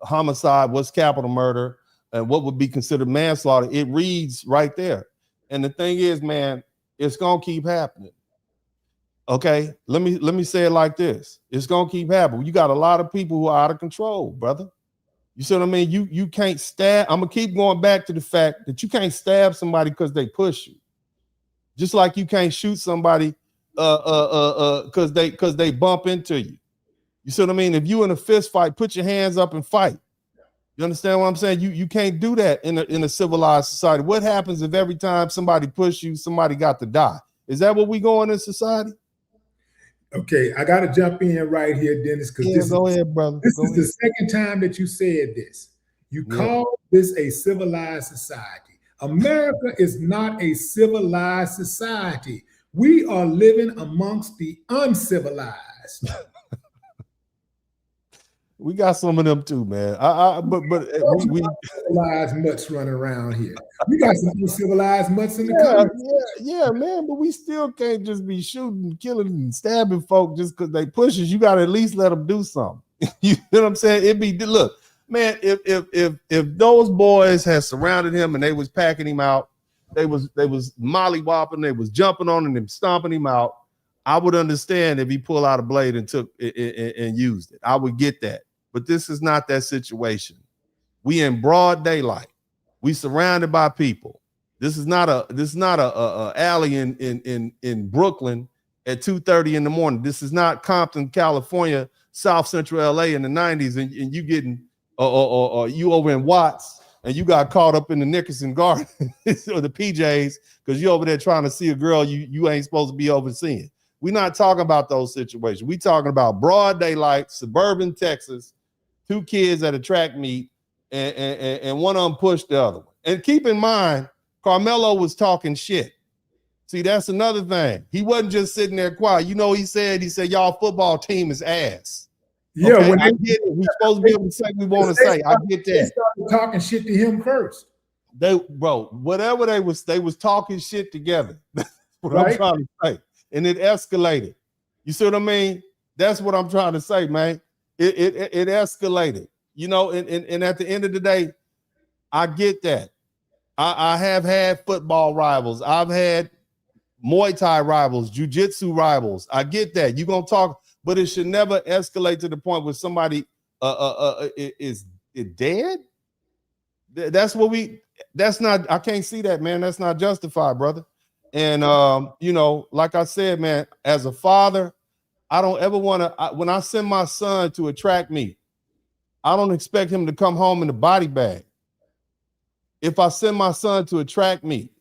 homicide, what's capital murder, and what would be considered manslaughter, it reads right there. And the thing is, man, it's gonna keep happening. Okay, let me say it like this: it's gonna keep happening. You got a lot of people who are out of control, brother. You see what I mean? You can't stab. I'm gonna keep going back to the fact that you can't stab somebody because they push you. Just like you can't shoot somebody because they bump into you. You see what I mean? If you in a fist fight, put your hands up and fight. You understand what I'm saying? You can't do that in a civilized society. What happens if every time somebody push you, somebody got to die? Is that what we going in society? Okay, I got to jump in right here, Dennis, because this is the second time that you said this. You call this a civilized society. America is not a civilized society. We are living amongst the uncivilized. We got some of them too, man. But we civilized mutts running around here. We got some uncivilized mutts in the country. Yeah, man. But we still can't just be shooting, killing, and stabbing folk just because they push us. You got to at least let them do something. You know what I'm saying? Look, man. If those boys had surrounded him and they was packing him out, they was mollywopping, they was jumping on him and stomping him out, I would understand if he pulled out a blade and took it and used it. I would get that. But this is not that situation. We in broad daylight. We surrounded by people. This is not a alley in Brooklyn at 2:30 in the morning. This is not Compton, California, South Central LA in the 90s, and you getting or you over in Watts and you got caught up in the Nickerson Garden or the PJs because you're over there trying to see a girl you ain't supposed to be overseeing. We're not talking about those situations. We're talking about broad daylight, suburban Texas, 2 kids at a track meet, and one of them pushed the other one. And keep in mind, Carmelo was talking shit. See, that's another thing. He wasn't just sitting there quiet. You know, he said, y'all football team is ass. Yeah, okay, I get it. We're supposed to be able to say we want to say. I get that. They started talking shit to him first. Whatever they was talking shit together. That's what I'm trying to say. and it escalated. You see what I mean? That's what I'm trying to say, man. It escalated, you know, and at the end of the day, I get that. I have had football rivals. I've had Muay Thai rivals, jiu-jitsu rivals. I get that. You're going to talk, but it should never escalate to the point where somebody is dead. That's not, I can't see that, man. That's not justified, brother. And, you know, like I said, man, as a father, I don't ever want to, when I send my son to a track meet, I don't expect him to come home in a body bag. If I send my son to a track meet,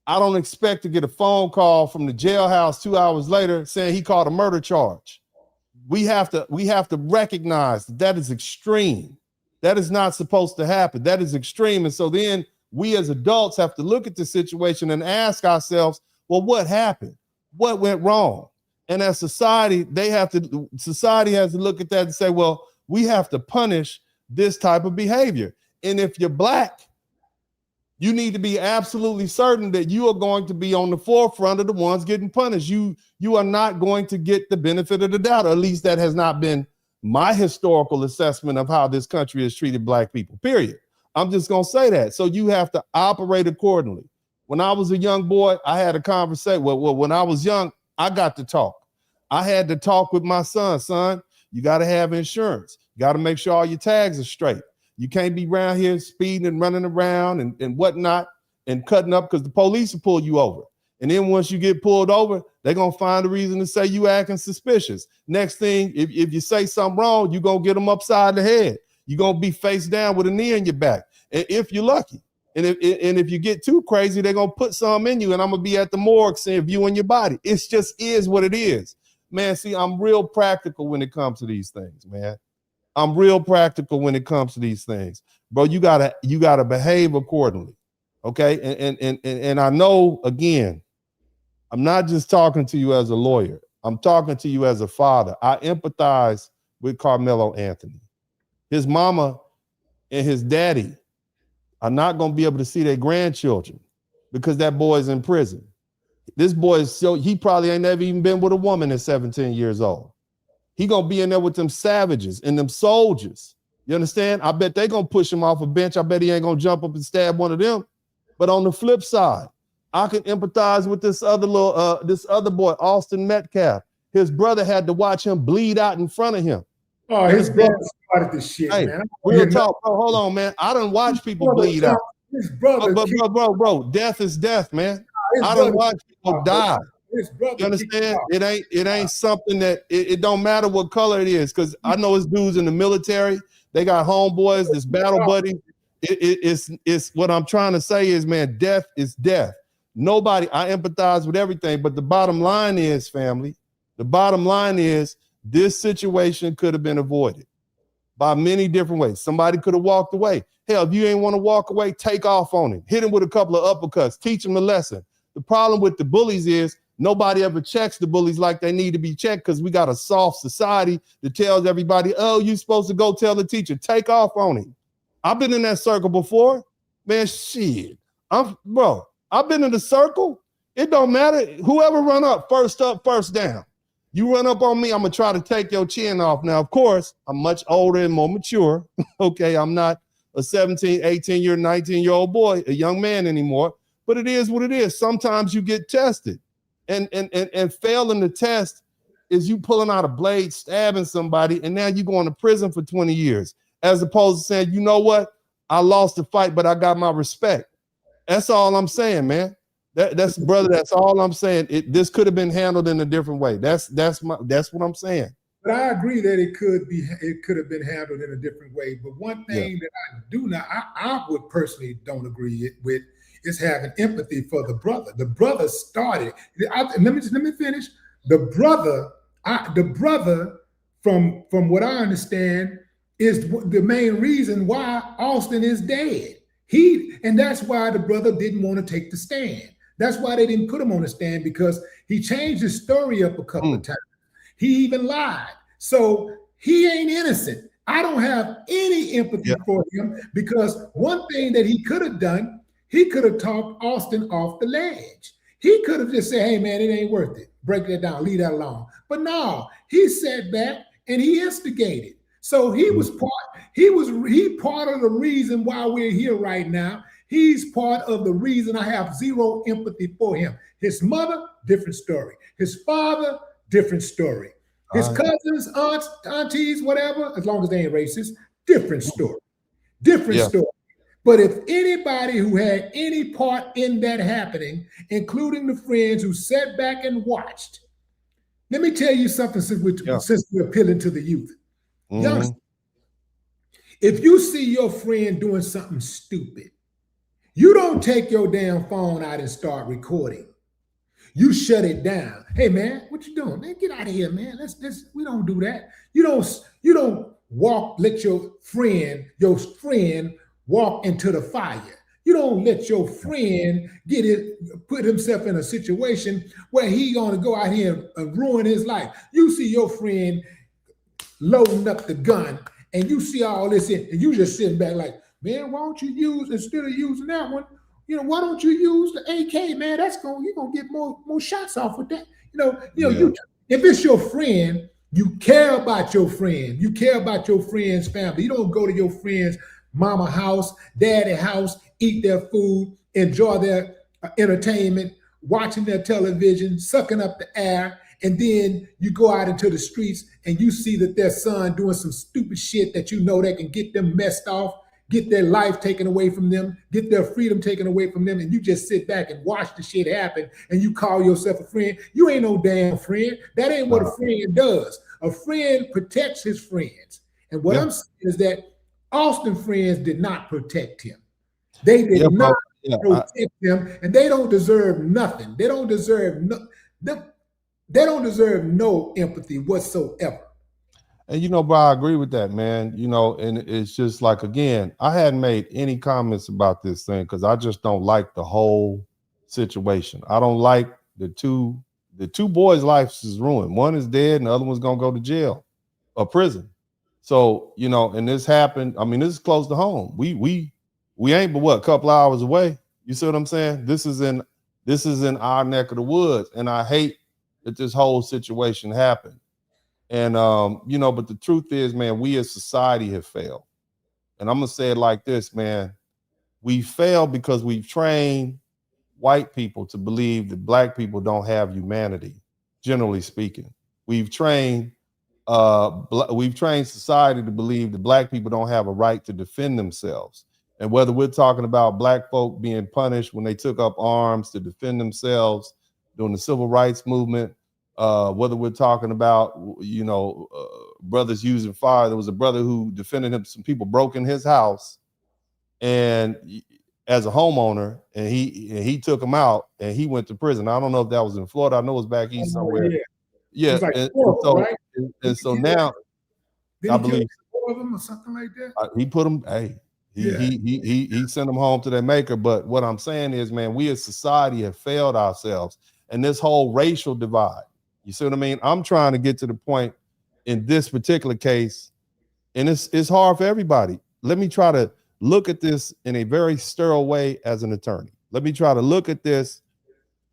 I don't expect to get a phone call from the jailhouse 2 hours later saying he caught a murder charge. We have to recognize that is extreme. That is not supposed to happen. That is extreme. And so then we as adults have to look at the situation and ask ourselves, well, what happened? What went wrong? And as society, society has to look at that and say, well, we have to punish this type of behavior. And if you're Black, you need to be absolutely certain that you are going to be on the forefront of the ones getting punished. You are not going to get the benefit of the doubt, or at least that has not been my historical assessment of how this country has treated Black people, period. I'm just going to say that. So you have to operate accordingly. When I was a young boy, I had a conversation. Well, when I was young, I got to talk. I had to talk with my son, you got to have insurance. You got to make sure all your tags are straight. You can't be around here speeding and running around and whatnot and cutting up because the police will pull you over. And then once you get pulled over, they're going to find a reason to say you acting suspicious. Next thing, if you say something wrong, you're going to get them upside the head. You're going to be face down with a knee in your back. And if you're lucky. And if you get too crazy, they're going to put something in you and I'm going to be at the morgue seeing viewing your body. It just is what it is. Man, see, I'm real practical when it comes to these things, man. I'm real practical when it comes to these things, bro. You gotta behave accordingly, okay? And I know, again, I'm not just talking to you as a lawyer. I'm talking to you as a father. I empathize with Carmelo Anthony. His mama and his daddy are not going to be able to see their grandchildren because that boy is in prison. This boy he probably ain't never even been with a woman at 17 years old. He gonna be in there with them savages and them soldiers. You understand? I bet they gonna push him off a bench. I bet he ain't gonna jump up and stab one of them. But on the flip side, I can empathize with this other boy, Austin Metcalf. His brother had to watch him bleed out in front of him. Oh, his brother started this shit, hey, man. Real talk, bro. Hold on, man. I done watch people bleed out. His brother, bro, death is death, man. I done watch people die. You understand? It ain't something that it don't matter what color it is, because I know it's dudes in the military. They got homeboys, this battle buddy. It's what I'm trying to say is, man, death is death. Nobody, I empathize with everything, but the bottom line is, family, the bottom line is this situation could have been avoided by many different ways. Somebody could have walked away. Hell, if you ain't want to walk away, take off on him. Hit him with a couple of uppercuts. Teach him a lesson. The problem with the bullies is nobody ever checks the bullies like they need to be checked, because we got a soft society that tells everybody, oh, you're supposed to go tell the teacher, take off on him. I've been in that circle before. Man, shit. I've been in the circle. It don't matter. Whoever run up, first down. You run up on me, I'm going to try to take your chin off. Now, of course, I'm much older and more mature. Okay, I'm not a 17, 18-year, 19-year-old boy, a young man anymore. But it is what it is. Sometimes you get tested. And failing the test is you pulling out a blade, stabbing somebody, and now you going to prison for 20 years, as opposed to saying, you know what? I lost the fight, but I got my respect. That's all I'm saying, man. That's brother. That's all I'm saying. This could have been handled in a different way. That's what I'm saying. But I agree that it could have been handled in a different way. But one thing that I do not, I would personally don't agree with is having empathy for the brother. The brother started. Let me finish. The brother, from what I understand, is the main reason why Austin is dead. And that's why the brother didn't want to take the stand. That's why they didn't put him on the stand, because he changed his story up a couple of times. He even lied. So he ain't innocent. I don't have any empathy for him, because one thing that he could have done, he could have talked Austin off the ledge. He could have just said, hey man, it ain't worth it. Break that down, leave that alone. But no, he sat back and he instigated. So he was part of the reason why we're here right now. He's part of the reason I have zero empathy for him. His mother, different story. His father, different story. His cousins, aunts, aunties, whatever, as long as they ain't racist, different story. Different story. But if anybody who had any part in that happening, including the friends who sat back and watched, let me tell you something since we're appealing to the youth. Youngsters, if you see your friend doing something stupid, you don't take your damn phone out and start recording. You shut it down. Hey man, what you doing? Man, get out of here, man. We don't do that. You don't let your friend walk into the fire. You don't let your friend put himself in a situation where he gonna go out here and ruin his life. You see your friend loading up the gun and you see all this and you just sitting back like, man, why don't you use, instead of using that one, why don't you use the AK, man? You're gonna get more shots off with that. If it's your friend, you care about your friend. You care about your friend's family. You don't go to your friend's mama house, daddy house, eat their food, enjoy their entertainment, watching their television, sucking up the air, and then you go out into the streets and you see that their son doing some stupid shit that that can get them messed off, get their life taken away from them, get their freedom taken away from them, and you just sit back and watch the shit happen, and you call yourself a friend. You ain't no damn friend. That ain't what a friend does. A friend protects his friends. And what I'm saying is that Austin friends did not protect him. They did not protect him, and they don't deserve nothing. They don't deserve no empathy whatsoever. And bro, I agree with that, man. And it's just like, again, I hadn't made any comments about this thing because I just don't like the whole situation. I don't like the two boys' lives is ruined. One is dead and the other one's gonna go to jail or prison. So, and this happened. I mean, this is close to home. We ain't but what, a couple hours away. You see what I'm saying? This is in our neck of the woods. And I hate that this whole situation happened. And but the truth is, man, we as society have failed. And I'm gonna say it like this, man. We failed because we've trained white people to believe that black people don't have humanity, generally speaking. We've trained society to believe that black people don't have a right to defend themselves. And whether we're talking about black folk being punished when they took up arms to defend themselves during the civil rights movement, whether we're talking about, brothers using fire. There was a brother who defended him. Some people broke in his house and as a homeowner, and he took him out and he went to prison. I don't know if that was in Florida. I know it was back east somewhere. Yeah. Like so now I believe 4 of them or something like that. He put them, he sent them home to their maker. But what I'm saying is, man, we as society have failed ourselves. And this whole racial divide, you see what I mean? I'm trying to get to the point in this particular case, and it's hard for everybody. Let me try to look at this in a very sterile way as an attorney. Let me try to look at this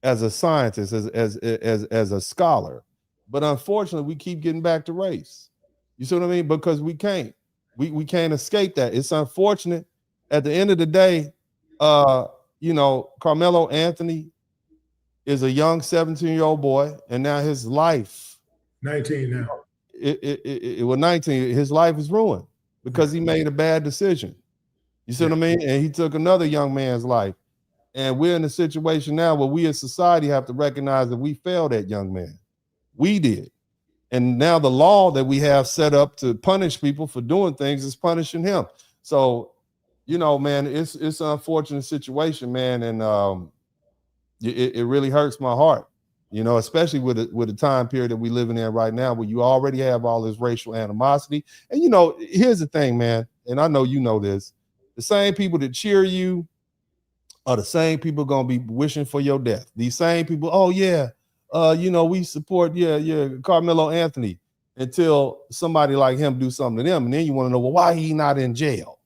as a scientist, as a scholar. But unfortunately, we keep getting back to race. You see what I mean? Because we can't escape that. It's unfortunate. At the end of the day, Carmelo Anthony is a young 17-year-old boy, and now his life, 19 now. It was 19. His life is ruined because he made a bad decision. You see what I mean? And he took another young man's life. And we're in a situation now where we as society have to recognize that we failed that young man. We did. And now the law that we have set up to punish people for doing things is punishing him. So, man, it's an unfortunate situation, man. And it really hurts my heart, especially with the time period that we're living in right now, where you already have all this racial animosity. And, here's the thing, man, and I know you know this, the same people that cheer you are the same people going to be wishing for your death. These same people, oh, yeah, we support, Carmelo Anthony, until somebody like him do something to them. And then you want to know, well, why he not in jail?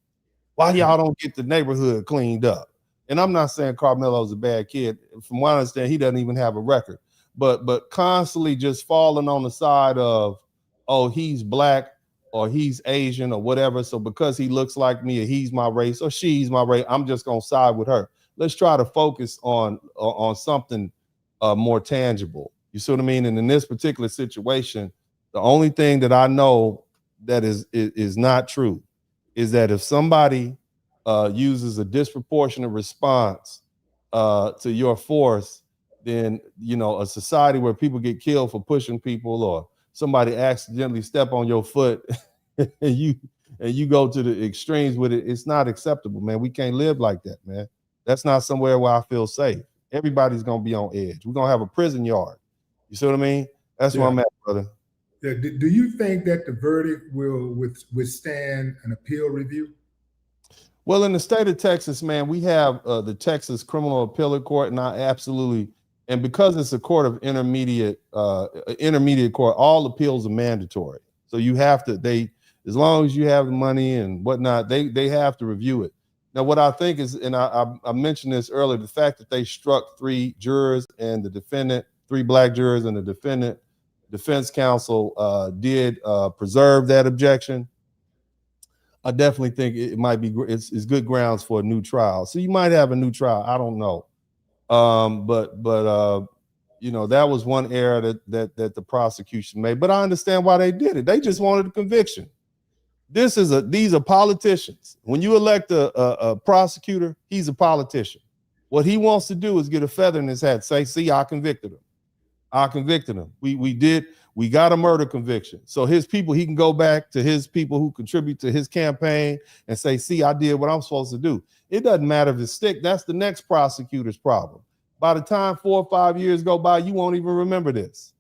Why y'all don't get the neighborhood cleaned up? And I'm not saying Carmelo's a bad kid. From what I understand, he doesn't even have a record. But constantly just falling on the side of, oh, he's black or he's Asian or whatever. So because he looks like me or he's my race or she's my race, I'm just gonna side with her. Let's try to focus on something more tangible. You see what I mean? And in this particular situation, the only thing that I know that is not true is that if somebody uses a disproportionate response to your force, then, you know, a society where people get killed for pushing people, or somebody accidentally step on your foot and you go to the extremes with it, it's not acceptable, man. We can't live like that, man. That's not somewhere where I feel safe. Everybody's gonna be on edge. We're gonna have a prison yard. You see what I mean? That's where I'm at, brother. Yeah. Do you think that the verdict will withstand an appeal review? Well, in the state of Texas, man, we have the Texas Criminal Appellate Court, and I absolutely, and because it's a court of intermediate court, all appeals are mandatory. So you have to, as long as you have the money and whatnot, they have to review it. Now, what I think is, and I mentioned this earlier, the fact that they struck 3 jurors and the defendant, 3 black jurors and the defense counsel did preserve that objection. I definitely think it might be, it's good grounds for a new trial. So you might have a new trial. I don't know. But you know, that was one error that the prosecution made. But I understand why they did it. They just wanted a conviction. These are politicians. When you elect a prosecutor, he's a politician. What he wants to do is get a feather in his hat, say, see, I convicted him. I convicted him. We got a murder conviction. So his people, he can go back to his people who contribute to his campaign and say, see, I did what I'm supposed to do. It doesn't matter if it's stick. That's the next prosecutor's problem. By the time 4 or 5 years go by, you won't even remember this.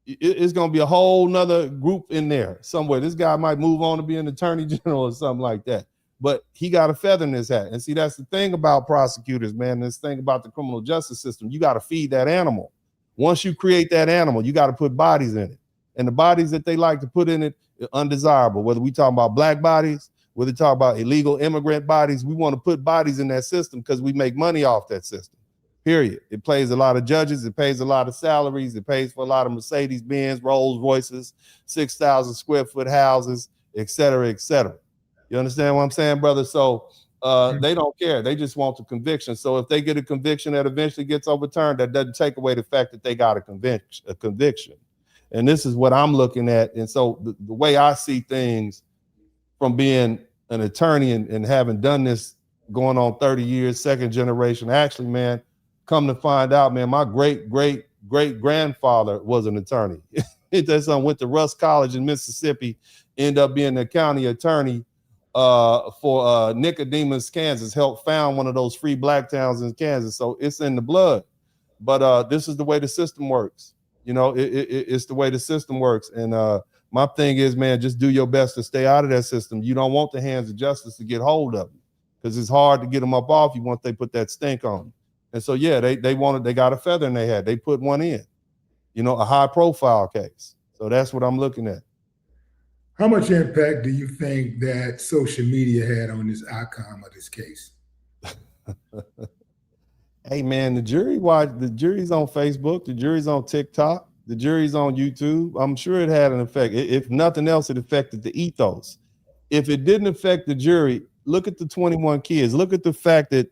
It's going to be a whole nother group in there somewhere. This guy might move on to be an attorney general or something like that. But he got a feather in his hat. And see, that's the thing about prosecutors, man. This thing about the criminal justice system, you got to feed that animal. Once you create that animal, you got to put bodies in it. And the bodies that they like to put in it are undesirable. Whether we talk about black bodies, whether we talk about illegal immigrant bodies, we want to put bodies in that system because we make money off that system. Period. It pays a lot of judges. It pays a lot of salaries. It pays for a lot of Mercedes-Benz, Rolls Royces, 6,000 square foot houses, et cetera, et cetera. You understand what I'm saying, brother? So they don't care. They just want the conviction. So if they get a conviction that eventually gets overturned, that doesn't take away the fact that they got a conviction. And this is what I'm looking at. And so the way I see things from being an attorney and having done this going on 30 years, second generation, actually, man, come to find out, man, my great-great-great-grandfather was an attorney. That son went to Rusk College in Mississippi, ended up being the county attorney for Nicodemus, Kansas, helped found one of those free black towns in Kansas. So it's in the blood. But this is the way the system works. You know, it's the way the system works. And my thing is, man, just do your best to stay out of that system. You don't want the hands of justice to get hold of you because it's hard to get them up off you once they put that stink on you. And so, yeah, they got a feather in their hat. They put one in, you know, a high profile case. So that's what I'm looking at. How much impact do you think that social media had on this outcome of this case? Hey, man, the jury's on Facebook, the jury's on TikTok, the jury's on YouTube. I'm sure it had an effect. If nothing else, it affected the ethos. If it didn't affect the jury, look at the 21 kids. Look at the fact that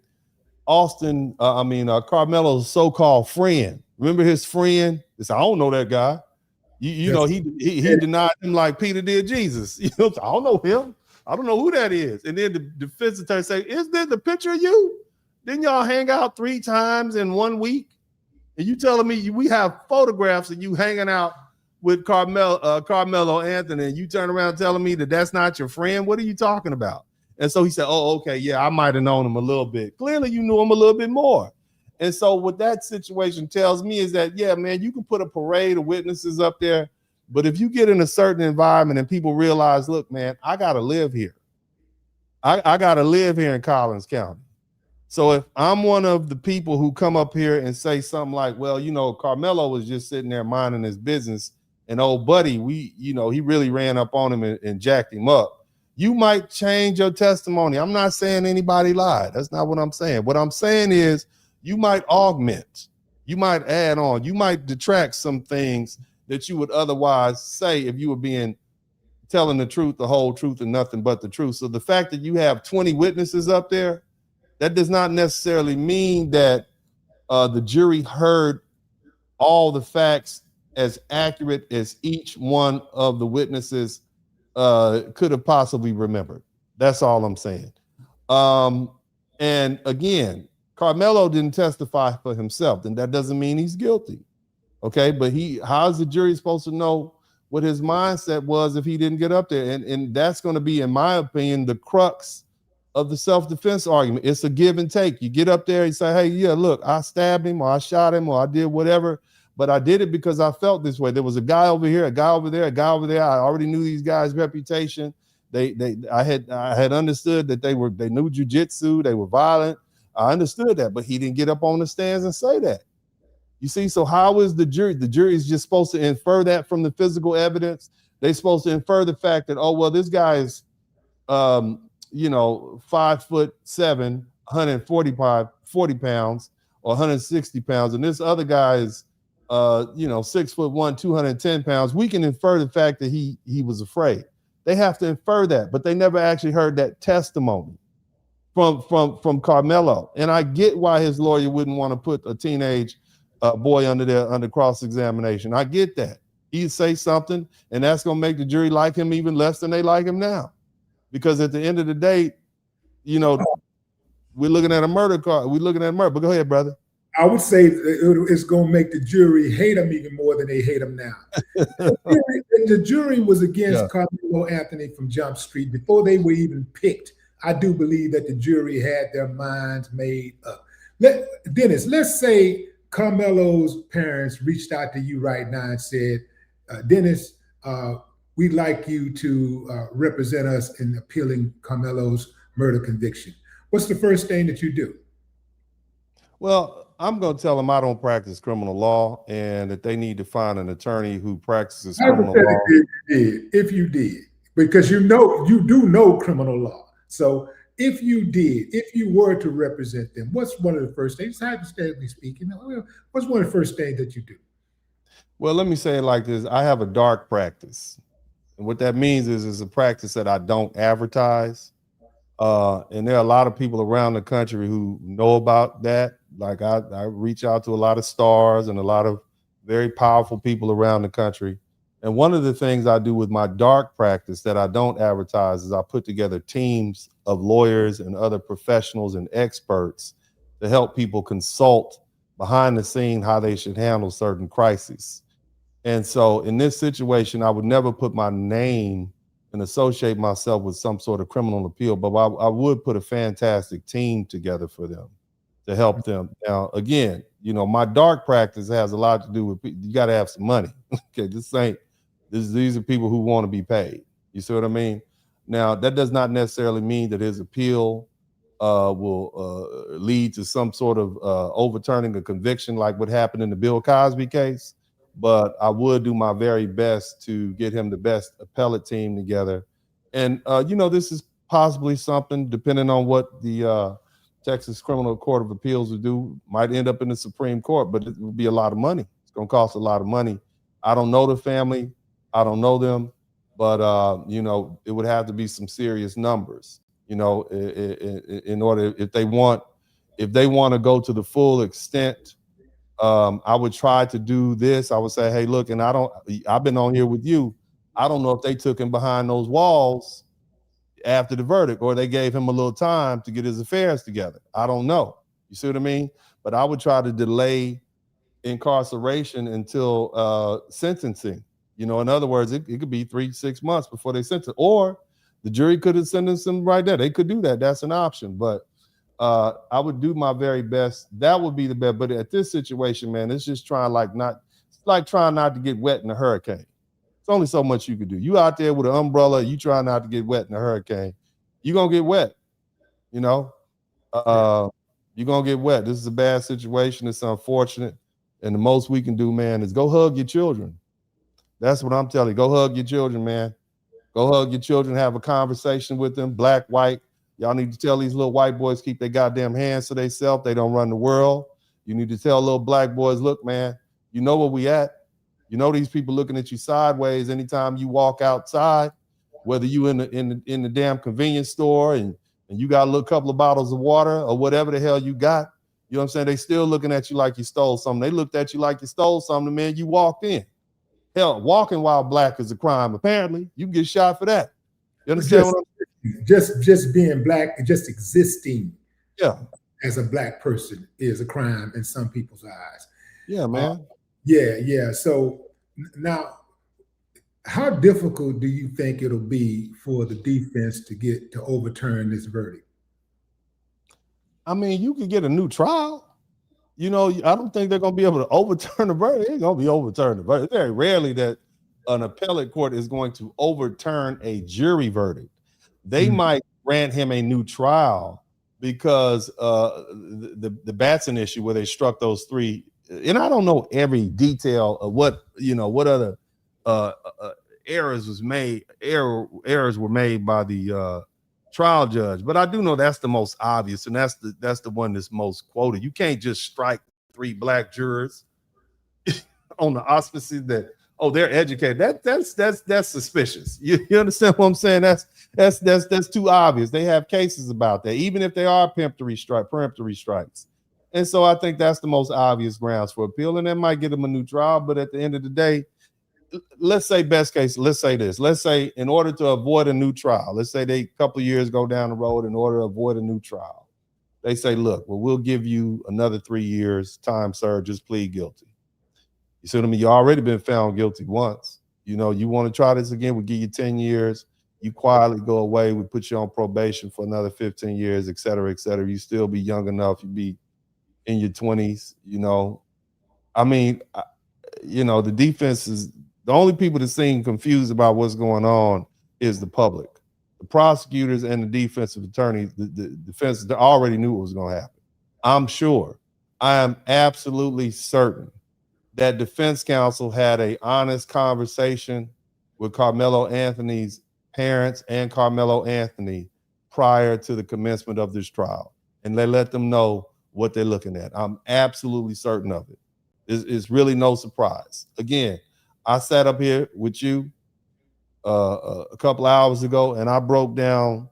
Carmelo's so-called friend. Remember his friend? He said, I don't know that guy. You know, he denied him like Peter did Jesus. You know, I don't know him. I don't know who that is. And then the defense attorney say, is there the picture of you? Didn't y'all hang out 3 times in 1 week? And you telling me we have photographs of you hanging out with Carmelo Anthony, and you turn around telling me that that's not your friend? What are you talking about? And so he said, oh, okay, yeah, I might have known him a little bit. Clearly, you knew him a little bit more. And so what that situation tells me is that, yeah, man, you can put a parade of witnesses up there, but if you get in a certain environment and people realize, look, man, I got to live here. I got to live here in Collin County. So if I'm one of the people who come up here and say something like, well, you know, Carmelo was just sitting there minding his business, and old buddy, he really ran up on him and jacked him up. You might change your testimony. I'm not saying anybody lied. That's not what I'm saying. What I'm saying is you might augment, you might add on, you might detract some things that you would otherwise say if you were telling the truth, the whole truth, and nothing but the truth. So the fact that you have 20 witnesses up there, that does not necessarily mean that the jury heard all the facts as accurate as each one of the witnesses could have possibly remembered. That's all I'm saying. And again, Carmelo didn't testify for himself, and that doesn't mean he's guilty. Okay, but how's the jury supposed to know what his mindset was if he didn't get up there? And that's going to be, in my opinion, the crux of the self-defense argument. It's a give and take. You get up there, you say, hey, yeah, look, I stabbed him, or I shot him, or I did whatever, but I did it because I felt this way. There was a guy over here, a guy over there, a guy over there. I already knew these guys' reputation. I had understood that they knew jujitsu, they were violent. I understood that, but he didn't get up on the stands and say that. You see, so how is the jury? The jury is just supposed to infer that from the physical evidence. They're supposed to infer the fact that, oh, well, this guy is, 5'7", 40 pounds or 160 pounds, and this other guy is, 6'1", 210 pounds. We can infer the fact that he was afraid. They have to infer that, but they never actually heard that testimony from Carmelo. And I get why his lawyer wouldn't want to put a teenage boy under cross-examination. I get that. He'd say something, and that's going to make the jury like him even less than they like him now. Because at the end of the day, we're looking at a murder car. We're looking at murder. But go ahead, brother. I would say it's going to make the jury hate him even more than they hate him now. The jury was against Carmelo Anthony from Jump Street before they were even picked. I do believe that the jury had their minds made up. Dennis, let's say Carmelo's parents reached out to you right now and said, Dennis, we'd like you to represent us in appealing Carmelo's murder conviction. What's the first thing that you do? Well, I'm going to tell them I don't practice criminal law and that they need to find an attorney who practices criminal law. If you did, because you do know criminal law. So if you were to represent them, what's one of the first things, hypothetically speaking, what's one of the first things that you do? Well, let me say it like this. I have a dark practice. And what that means is it's a practice that I don't advertise. And there are a lot of people around the country who know about that. Like I reach out to a lot of stars and a lot of very powerful people around the country. And one of the things I do with my dark practice that I don't advertise is I put together teams of lawyers and other professionals and experts to help people consult behind the scene how they should handle certain crises. And so in this situation, I would never put my name and associate myself with some sort of criminal appeal, but I would put a fantastic team together for them to help them. Now, again, my dark practice has a lot to do with, you got to have some money. Okay, these are people who want to be paid. You see what I mean? Now, that does not necessarily mean that his appeal will lead to some sort of overturning a conviction like what happened in the Bill Cosby case. But I would do my very best to get him the best appellate team together. And, this is possibly something, depending on what the Texas Criminal Court of Appeals would do, might end up in the Supreme Court, but it would be a lot of money. It's going to cost a lot of money. I don't know the family. I don't know them. But, it would have to be some serious numbers, in order, if they want to go to the full extent. I would try to do this. I would say, hey, look, and I've been on here with you. I don't know if they took him behind those walls after the verdict, or they gave him a little time to get his affairs together. I don't know. You see what I mean? But I would try to delay incarceration until sentencing. In other words, it could be 3-6 months before they sentence, or the jury could have sentenced him right there. They could do that. That's an option. But I would do my very best. That would be the best. But at this situation, man, it's just trying not to get wet in a hurricane. It's only so much you could do. You out there with an umbrella, you try not to get wet in a hurricane. You're going to get wet, you're going to get wet. This is a bad situation. It's unfortunate. And the most we can do, man, is go hug your children. That's what I'm telling you. Go hug your children, man. Go hug your children, have a conversation with them, black, white. Y'all need to tell these little white boys keep their goddamn hands to themselves. They don't run the world. You need to tell little black boys, look, man, you know where we at. You know these people looking at you sideways anytime you walk outside, whether you in the damn convenience store and you got a little couple of bottles of water or whatever the hell you got. You know what I'm saying? They still looking at you like you stole something. They looked at you like you stole something the minute you walked in. Hell, walking while black is a crime. Apparently, you can get shot for that. You understand what I'm saying? Just being black and just existing as a black person is a crime in some people's eyes. Yeah, man. Yeah. So now, how difficult do you think it'll be for the defense to overturn this verdict? I mean, you could get a new trial. You know, I don't think they're going to be able to overturn the verdict. They're going to be overturned the verdict. It's very rarely that an appellate court is going to overturn a jury verdict. They might grant him a new trial because the Batsen issue where they struck those three, and I don't know every detail of what other errors were made by the trial judge, but I do know that's the most obvious, and that's the one that's most quoted. You can't just strike 3 black jurors on the auspices that they're educated. That's suspicious. You understand what I'm saying? That's too obvious. They have cases about that, even if they are peremptory strikes. And so I think that's the most obvious grounds for appeal, and that might get them a new trial. But at the end of the day, let's say best case, let's say this. Let's say in order to avoid a new trial, let's say they a couple of years go down the road in order to avoid a new trial. They say, look, well, we'll give you another 3 years time served, just plead guilty. You see what I mean? You already been found guilty once. You know, you want to try this again, we'll give you 10 years. You quietly go away, we put you on probation for another 15 years, et cetera, et cetera. You still be young enough, you be in your 20s, you know. I mean, the defense is, the only people that seem confused about what's going on is the public. The prosecutors and the defensive attorneys, the defense, they already knew what was going to happen. I'm sure, I am absolutely certain that defense counsel had an honest conversation with Carmelo Anthony's parents and Carmelo Anthony prior to the commencement of this trial. And they let them know what they're looking at. I'm absolutely certain of it. It's really no surprise. Again, I sat up here with you a couple hours ago, and I broke down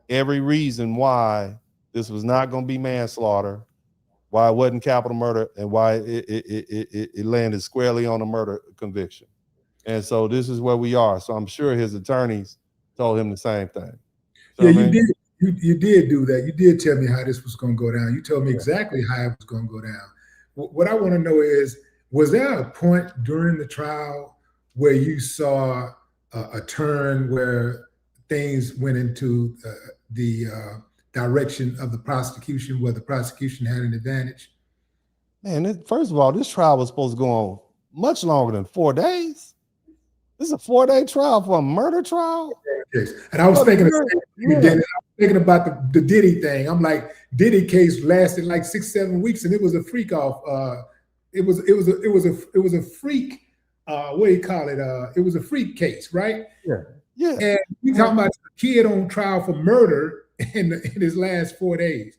every reason why this was not going to be manslaughter, why it wasn't capital murder, and why it landed squarely on a murder conviction. And so this is where we are. So I'm sure his attorneys told him the same thing. So, yeah, you did do that. You did tell me how this was going to go down. You told me exactly how it was going to go down. What I want to know is, was there a point during the trial where you saw a turn where things went into the direction of the prosecution, where the prosecution had an advantage? Man, first of all, this trial was supposed to go on much longer than 4 days. This is a 4-day trial for a murder trial? Yes. And I was thinking about the Diddy thing. I'm like, Diddy case lasted like 6-7 weeks, and it was a freak off. It was a freak. What do you call it? It was a freak case, right? Yeah. And we talking about a kid on trial for murder in his last 4 days.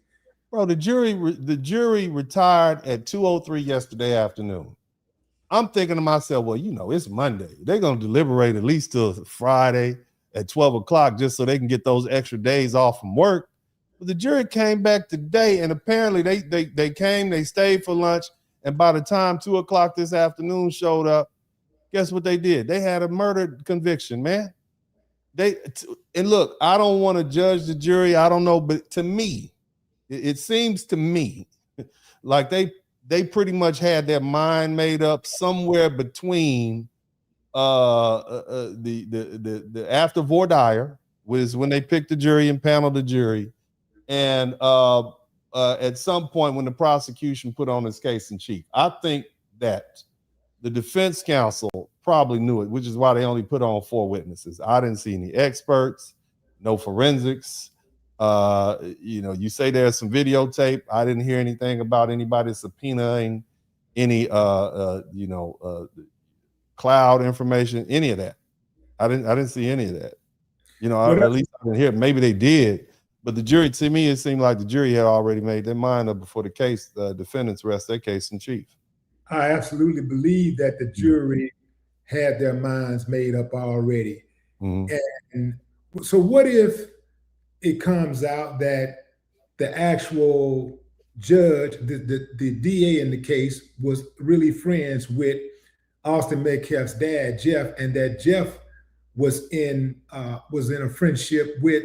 Bro, the jury retired at 2:03 yesterday afternoon. I'm thinking to myself, well, it's Monday. They're gonna deliberate at least till Friday at 12 o'clock just so they can get those extra days off from work. But the jury came back today, and apparently they stayed for lunch. And by the time 2 o'clock this afternoon showed up, guess what they did? They had a murder conviction, man. And look, I don't want to judge the jury. I don't know, but to me, it seems to me like they pretty much had their mind made up somewhere between the after voir dire, was when they picked the jury and paneled the jury, and at some point when the prosecution put on its case in chief. I think that the defense counsel probably knew it, which is why they only put on 4 witnesses. I didn't see any experts, no forensics. You say there's some videotape. I didn't hear anything about anybody subpoenaing any cloud information, any of that. I didn't see any of that. You know, at least I didn't hear. Maybe they did, but the jury, to me, it seemed like the jury had already made their mind up before the case. The defendants rest their case in chief. I absolutely believe that the jury had their minds made up already. And so what if it comes out that the actual judge, the DA in the case, was really friends with Austin Metcalf's dad, Jeff, and that Jeff was in a friendship with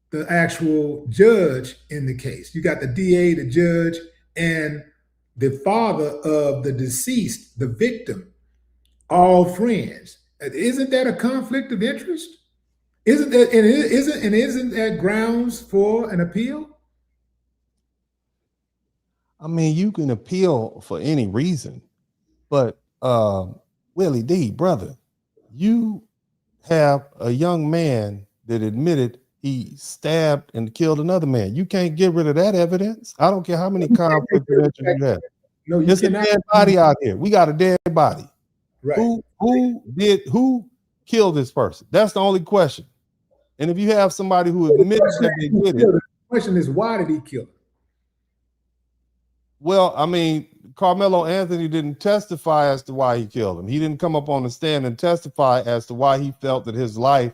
the actual judge in the case? You got the DA, the judge, and the father of the deceased, the victim, all friends. Isn't that a conflict of interest? Isn't that grounds for an appeal? I mean, you can appeal for any reason, but Willie D, brother, you have a young man that admitted he stabbed and killed another man. You can't get rid of that evidence. I don't care how many conflicts you have. No, you There's cannot. a dead body out here. We got a dead body. Right. Who killed this person? That's the only question. And if you have somebody who admits that they did it, the question is, why did he kill him? Well, I mean, Carmelo Anthony didn't testify as to why he killed him. He didn't come up on the stand and testify as to why he felt that his life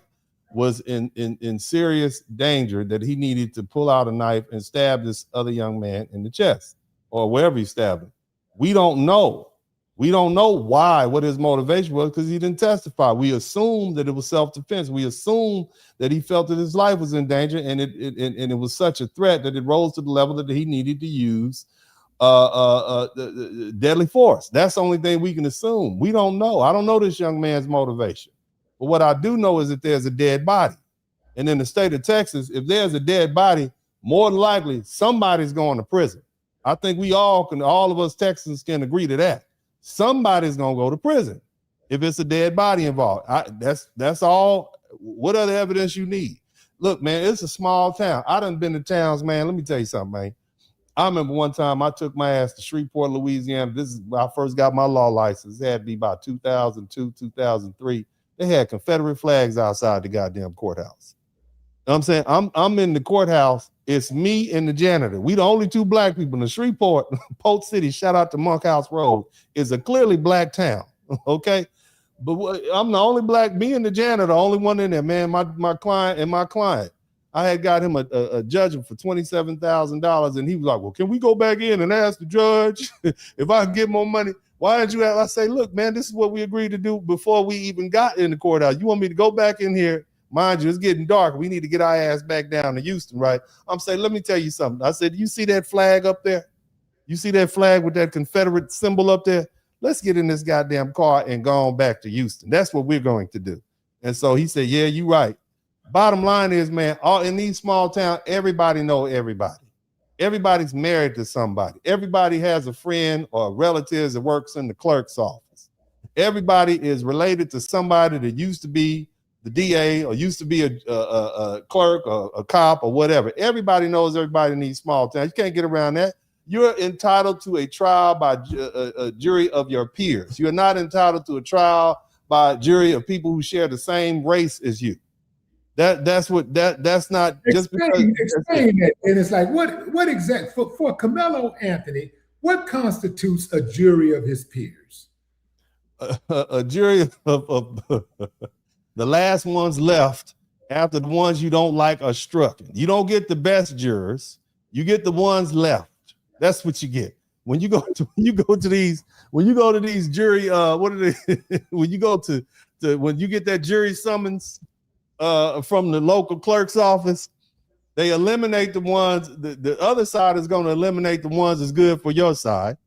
was in serious danger, that he needed to pull out a knife and stab this other young man in the chest or wherever he stabbed him. We don't know. We don't know why, what his motivation was, because he didn't testify. We assume that it was self-defense. We assume that he felt that his life was in danger, and it was such a threat that it rose to the level that he needed to use deadly force. That's the only thing we can assume. We don't know. I don't know this young man's motivation. But what I do know is that there's a dead body. And in the state of Texas, if there's a dead body, more than likely somebody's going to prison. I think all of us Texans can agree to that. Somebody's going to go to prison if it's a dead body involved. That's all. What other evidence you need? Look, man, it's a small town. I done been to towns, man. Let me tell you something, man. I remember one time I took my ass to Shreveport, Louisiana. This is when I first got my law license. It had to be about 2002, 2003. They had Confederate flags outside the goddamn courthouse. You know what I'm saying? I'm in the courthouse. It's me and the janitor. We the only two black people in the Shreveport, Polk City, shout out to Monkhouse Road, is a clearly black town, okay? But I'm the only black, me and the janitor, the only one in there, man, my client. I had got him a judgment for $27,000, and he was like, well, can we go back in and ask the judge if I can get more money? Why didn't you ask? I say, look, man, this is what we agreed to do before we even got in the courthouse. You want me to go back in here? Mind you, it's getting dark. We need to get our ass back down to Houston, right? I'm saying, let me tell you something. I said, you see that flag up there? You see that flag with that Confederate symbol up there? Let's get in this goddamn car and go on back to Houston. That's what we're going to do. And so he said, yeah, you're right. Bottom line is, man, all in these small towns, everybody know everybody. Everybody's married to somebody. Everybody has a friend or relatives that works in the clerk's office. Everybody is related to somebody that used to be the DA or used to be a clerk or a cop or whatever. Everybody knows everybody in these small towns. You can't get around that. You're entitled to a trial by a jury of your peers. You're not entitled to a trial by a jury of people who share the same race as you. That's not just because explain that. And it's like, what exact for Karmelo Anthony, what constitutes a jury of his peers? A jury of the last ones left after the ones you don't like are struck. You don't get the best jurors, you get the ones left. That's what you get. When you go to these jury, what are they when you get that jury summons from the local clerk's office, they eliminate the ones, the other side is going to eliminate the ones that's good for your side.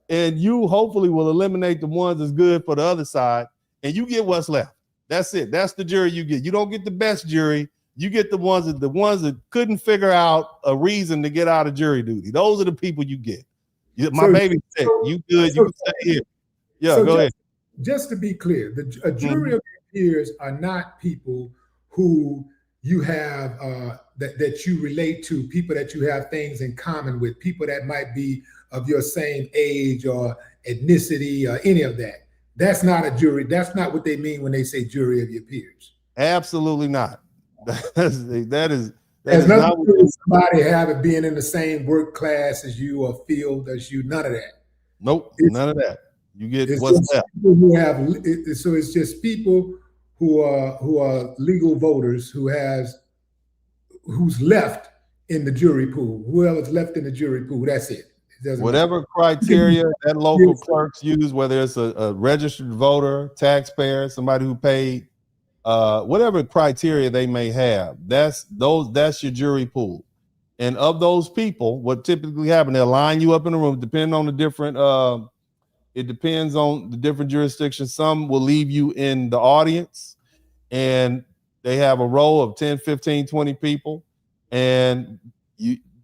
And you hopefully will eliminate the ones that's good for the other side. And you get what's left. That's it. That's the jury you get. You don't get the best jury. You get the ones that couldn't figure out a reason to get out of jury duty. Those are the people you get. My baby said, you good, you can stay here. Yeah, go ahead. Just to be clear, a jury of peers are not people who you have that you relate to, people that you have things in common with, people that might be of your same age or ethnicity or any of that. That's not a jury. That's not what they mean when they say jury of your peers. Absolutely not. that is There's not nothing to do with somebody having being in the same work class as you or field as you. None of that. Nope, none of that. You get It's what's just left. people who have. So it's just people who are legal voters who's left in the jury pool. Whoever's left in the jury pool, that's it. Whatever criteria that local clerks use, whether it's a registered voter, taxpayer, somebody who paid, whatever criteria they may have, that's your jury pool. And of those people, what typically happens, they'll line you up in a room, depending on the different, it depends on the different jurisdictions. Some will leave you in the audience, and they have a row of 10, 15, 20 people, and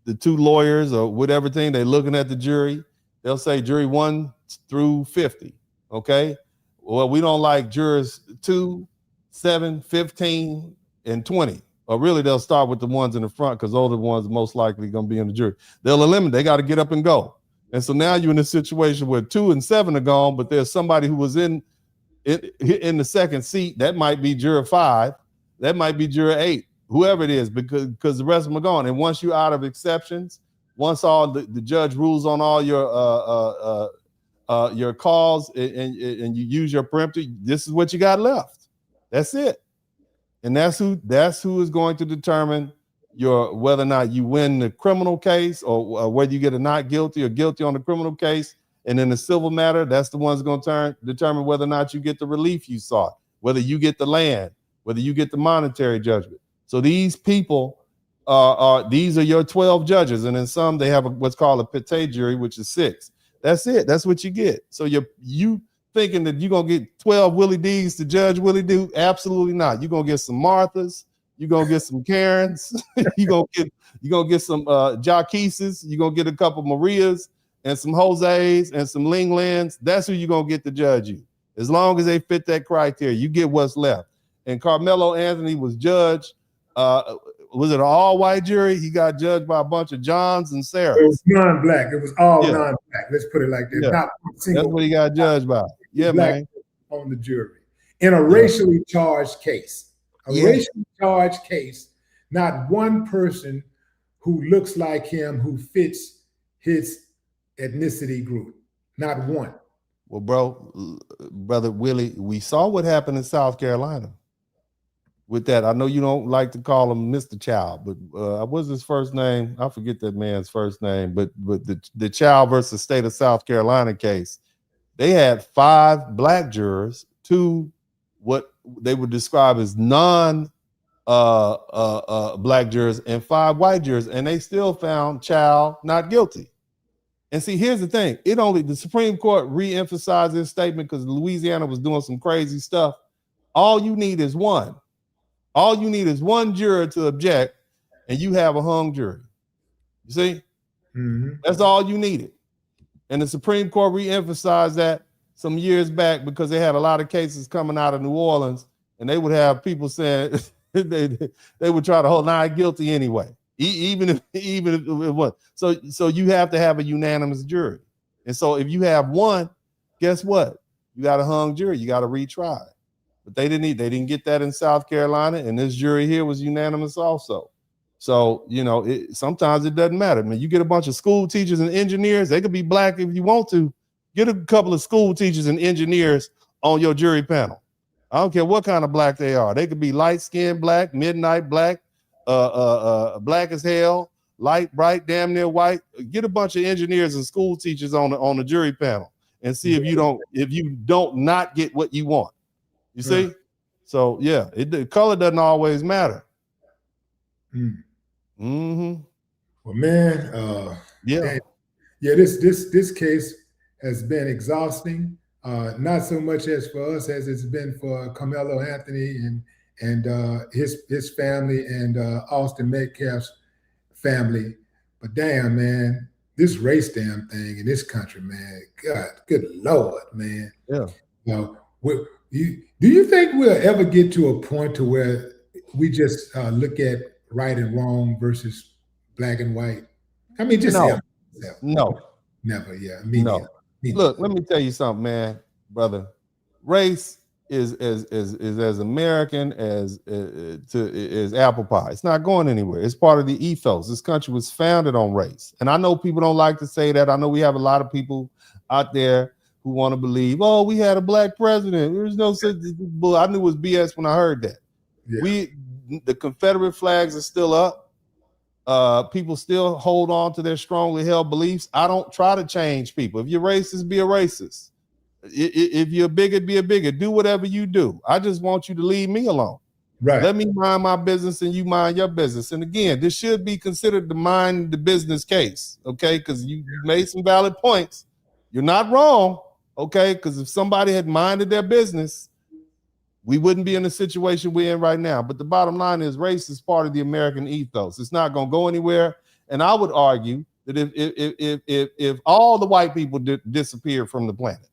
the two lawyers or whatever thing, they're looking at the jury. They'll say jury 1 through 50. Okay. Well, we don't like jurors 2, 7, 15, and 20. Or really, they'll start with the ones in the front because those are the ones most likely going to be in the jury. They'll eliminate. They got to get up and go. And so now you're in a situation where 2 and 7 are gone, but there's somebody who was in the second seat. That might be juror 5. That might be juror 8. Whoever it is, because the rest of them are gone. And once you're out of exceptions, once all the judge rules on all your calls and you use your preemptor, this is what you got left. That's it. And that's who is going to determine whether or not you win the criminal case or whether you get a not guilty or guilty on the criminal case. And in the civil matter, that's the one's going to determine whether or not you get the relief you sought, whether you get the land, whether you get the monetary judgment. So these people these are your 12 judges, and in some they have what's called a petite jury, which is 6. That's it. That's what you get. So you thinking that you're gonna get 12 Willie D's to judge Willie D? Absolutely not. You're gonna get some Marthas, you're gonna get some Karens, you're gonna get some Jaquises, you're gonna get a couple Marias and some Jose's and some Ling Lins. That's who you're gonna get to judge you. As long as they fit that criteria, you get what's left. And Carmelo Anthony was judged. Was it an all-white jury? He got judged by a bunch of Johns and Sarahs. It was non-black. It was all non-black. Let's put it like that. Yeah. Not That's what he got judged by. Yeah, man. On the jury. In a racially charged case. Racially charged case, not one person who looks like him who fits his ethnicity group. Not one. Well, brother Willie, we saw what happened in South Carolina. With that, I know you don't like to call him Mr. Child, but what's his first name? I forget that man's first name, but the Child versus State of South Carolina case, they had 5 black jurors, 2 what they would describe as non black jurors, and 5 white jurors, and they still found Child not guilty. And see, here's the thing: the Supreme Court re-emphasized this statement because Louisiana was doing some crazy stuff. All you need is one. All you need is one juror to object, and you have a hung jury. You see? Mm-hmm. That's all you needed. And the Supreme Court re-emphasized that some years back because they had a lot of cases coming out of New Orleans, and they would have people saying they would try to hold not guilty anyway, even if it was. So you have to have a unanimous jury. And so if you have one, guess what? You got a hung jury. You got to retry. But they didn't get that in South Carolina, and this jury here was unanimous also. So, sometimes it doesn't matter. I mean, you get a bunch of school teachers and engineers, they could be black if you want to. Get a couple of school teachers and engineers on your jury panel. I don't care what kind of black they are. They could be light-skinned black, midnight black, black as hell, light, bright, damn near white. Get a bunch of engineers and school teachers on the jury panel and see if you don't not get what you want. You see? Right. So the color doesn't always matter. Mm-hmm. Well, man, this case has been exhausting. Not so much as for us as it's been for Karmelo Anthony and his family and Austin Metcalf's family. But damn, man, this race damn thing in this country, man. God, good Lord, man. Yeah. Do you think we'll ever get to a point to where we just look at right and wrong versus black and white? I mean, just no, never. Yeah, no. Look, let me tell you something, man, brother. Race is as American as apple pie. It's not going anywhere. It's part of the ethos. This country was founded on race. And I know people don't like to say that. I know we have a lot of people out there who want to believe, oh, we had a black president. There's no such bull. I knew it was BS when I heard that. Yeah. The Confederate flags are still up. People still hold on to their strongly held beliefs. I don't try to change people. If you're racist, be a racist. If you're a bigot, be a bigot. Do whatever you do. I just want you to leave me alone. Right. Let me mind my business and you mind your business. And again, this should be considered the mind the business case, okay? Because you made some valid points. You're not wrong, okay? Because if somebody had minded their business, we wouldn't be in the situation we're in right now. But the bottom line is race is part of the American ethos. It's not going to go anywhere. And I would argue that if all the white people disappeared from the planet,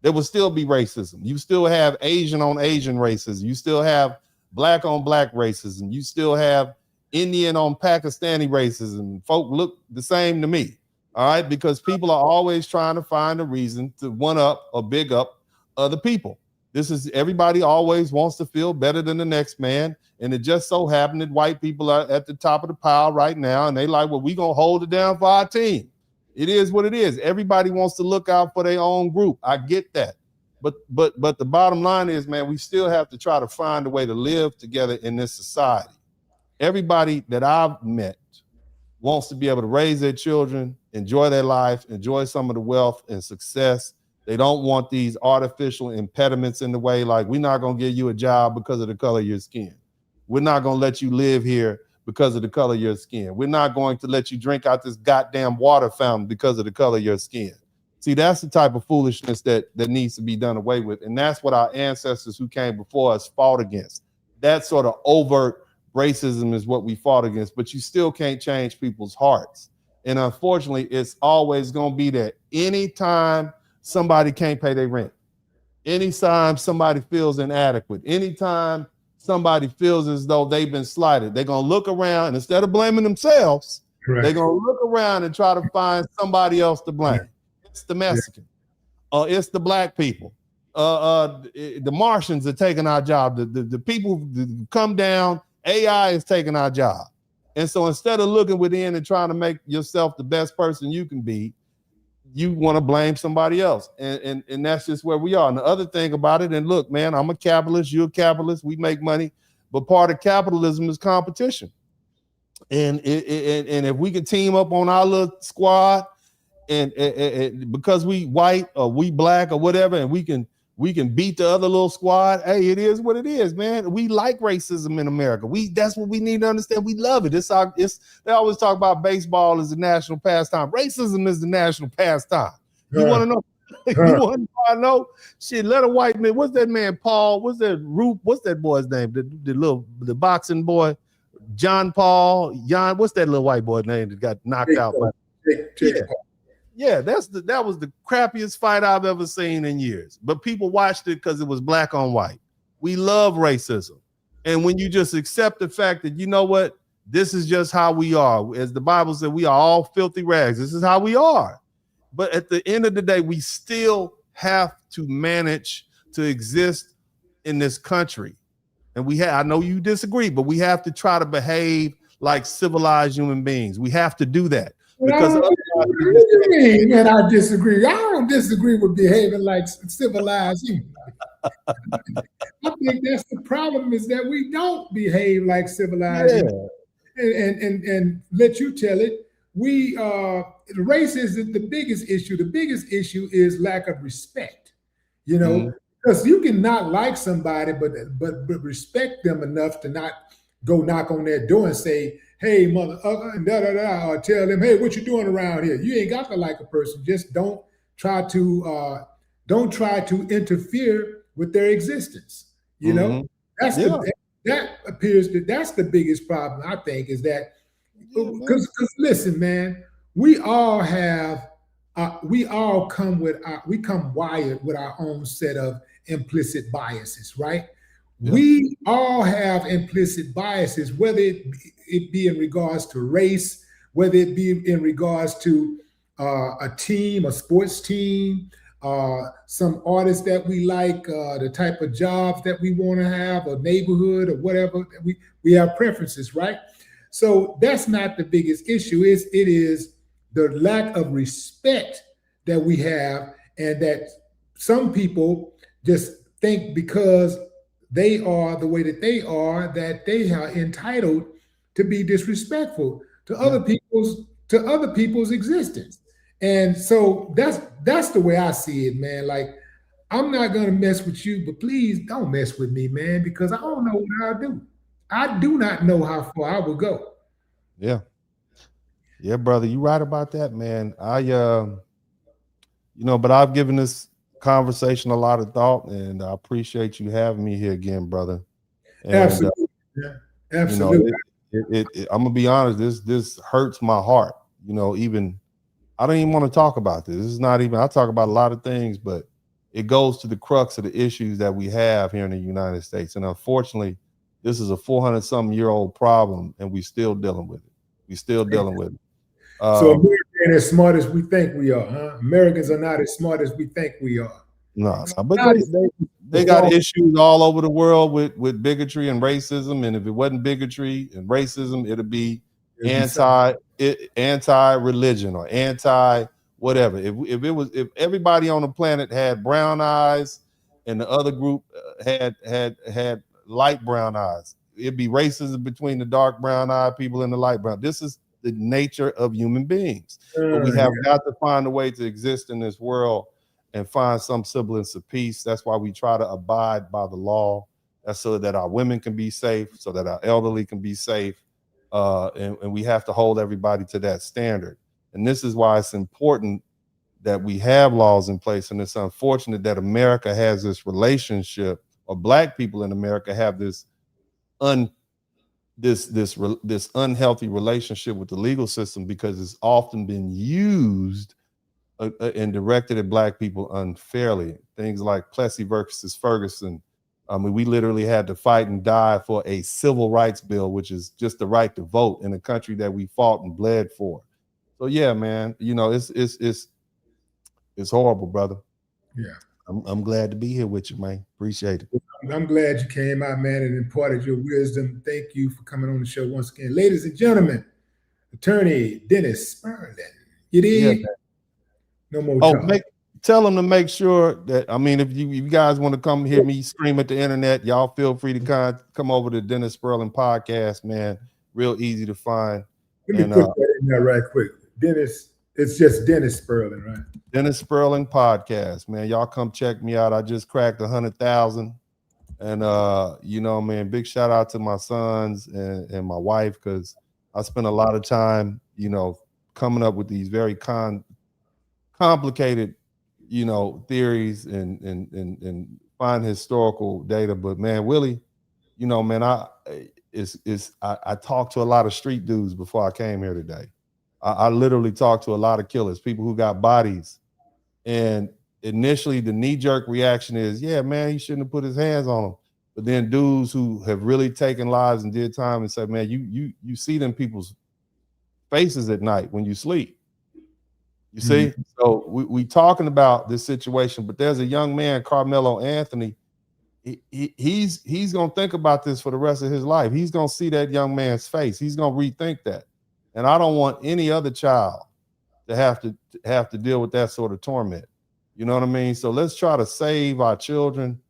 there would still be racism. You still have Asian on Asian racism. You still have black on black racism. You still have Indian on Pakistani racism. Folk look the same to me, all right? Because people are always trying to find a reason to one up or big up other people. This is everybody always wants to feel better than the next man. And it just so happened that white people are at the top of the pile right now. And they like, well, we going to hold it down for our team. It is what it is. Everybody wants to look out for their own group. I get that. But the bottom line is, man, we still have to try to find a way to live together in this society. Everybody that I've met wants to be able to raise their children, enjoy their life, enjoy some of the wealth and success. They don't want these artificial impediments in the way, like we're not going to give you a job because of the color of your skin. We're not going to let you live here because of the color of your skin. We're not going to let you drink out this goddamn water fountain because of the color of your skin. See, that's the type of foolishness that needs to be done away with. And that's what our ancestors who came before us fought against. That sort of overt racism is what we fought against, but you still can't change people's hearts. And unfortunately, it's always going to be that anytime somebody can't pay their rent, anytime somebody feels inadequate, anytime somebody feels as though they've been slighted, they're going to look around and instead of blaming themselves, correct, they're going to look around and try to find somebody else to blame. It's the Mexican, it's the black people. The Martians are taking our job. The people who come down, AI is taking our job. And so instead of looking within and trying to make yourself the best person you can be, you want to blame somebody else. And that's just where we are. And the other thing about it, and look, man, I'm a capitalist, you're a capitalist, we make money, but part of capitalism is competition. And if we can team up on our little squad and because we white or we black or whatever, and we can beat the other little squad, hey, it is what it is, man. We like racism in America. That's what we need to understand. We love it. They always talk about baseball as the national pastime. Racism is the national pastime. You want to know? You want to know? Shit, let a white man. What's that man? Paul? What's that boy's name? The boxing boy, John Paul. What's that little white boy's name that got knocked out? Yeah, that was the crappiest fight I've ever seen in years. But people watched it because it was black on white. We love racism. And when you just accept the fact that, you know what, this is just how we are. As the Bible said, we are all filthy rags. This is how we are. But at the end of the day, we still have to manage to exist in this country. And I know you disagree, but we have to try to behave like civilized human beings. We have to do that. Because what do you mean? And I disagree. I don't disagree with behaving like civilized humans. I think that's the problem, is that we don't behave like civilized humans. And let you tell it. Race is the biggest issue. The biggest issue is lack of respect. You know, because you can not like somebody, but respect them enough to not go knock on their door and say, hey, mother, or tell them, hey, what you doing around here? You ain't got to like a person. Just don't try to interfere with their existence. You know, that's that appears that that's the biggest problem. I think is that because listen, man, we all come wired with our own set of implicit biases, right? Yeah. We all have implicit biases, whether it be in regards to race, whether it be in regards to a team, a sports team, some artists that we like, the type of jobs that we want to have, or neighborhood, or whatever. We have preferences, right? So that's not the biggest issue. It is the lack of respect that we have, and that some people just think because they are the way that they are, that they are entitled to be disrespectful to other people's existence. And so that's the way I see it, man. Like, I'm not gonna mess with you, but please don't mess with me, man, because I don't know what I'll do. I do not know how far I will go. Yeah. Yeah, brother, you right about that, man. But I've given this conversation a lot of thought, and I appreciate you having me here again, brother. And, absolutely. Absolutely. I'm gonna be honest, this hurts my heart. Even I don't even want to talk about this. This is not even, I talk about a lot of things, but it goes to the crux of the issues that we have here in the United States. And unfortunately, this is a 400-something-year-old problem, and we're still dealing with it. We're still dealing with it. So Americans ain't as smart as we think we are, huh? Americans are not as smart as we think we are. No, but they got issues all over the world with bigotry and racism. And if it wasn't bigotry and racism, it'd be anti-religion or anti whatever. If everybody on the planet had brown eyes and the other group had light brown eyes, it'd be racism between the dark brown eyed people and the light brown. This is the nature of human beings. But we have got to find a way to exist in this world and find some semblance of peace. That's why we try to abide by the law. That's so that our women can be safe, so that our elderly can be safe. And we have to hold everybody to that standard. And this is why it's important that we have laws in place. And it's unfortunate that America has this relationship, or Black people in America have this unhealthy relationship with the legal system, because it's often been used and directed at Black people unfairly. Things like Plessy versus Ferguson. We literally had to fight and die for a civil rights bill, which is just the right to vote in a country that we fought and bled for. So yeah, man, it's horrible, brother. Yeah. I'm glad to be here with you, man. Appreciate it. I'm glad you came out, man, and imparted your wisdom. Thank you for coming on the show once again. Ladies and gentlemen, attorney Dennis Sperling. You did? Yeah, no more talk. Tell them to make sure that, if you guys want to come hear me scream at the internet, y'all feel free to come over to Dennis Sperling podcast, man. Real easy to find. Let me put that in there right quick. Dennis, it's just Dennis Sperling, right? Dennis Sperling podcast, man. Y'all come check me out. I just cracked 100,000. And man, big shout out to my sons and my wife, because I spent a lot of time, coming up with these very complicated theories and find historical data. But man, Willie, man, I talked to a lot of street dudes before I came here today. I literally talked to a lot of killers, people who got bodies. And initially the knee-jerk reaction is, yeah, man, he shouldn't have put his hands on them. But then dudes who have really taken lives and did time and said, man, you see them people's faces at night when you sleep. You see? So we talking about this situation, but there's a young man, Carmelo Anthony. He's gonna think about this for the rest of his life. He's gonna see that young man's face. He's gonna rethink that. And I don't want any other child to have to deal with that sort of torment. You know what I mean? So let's try to save our children.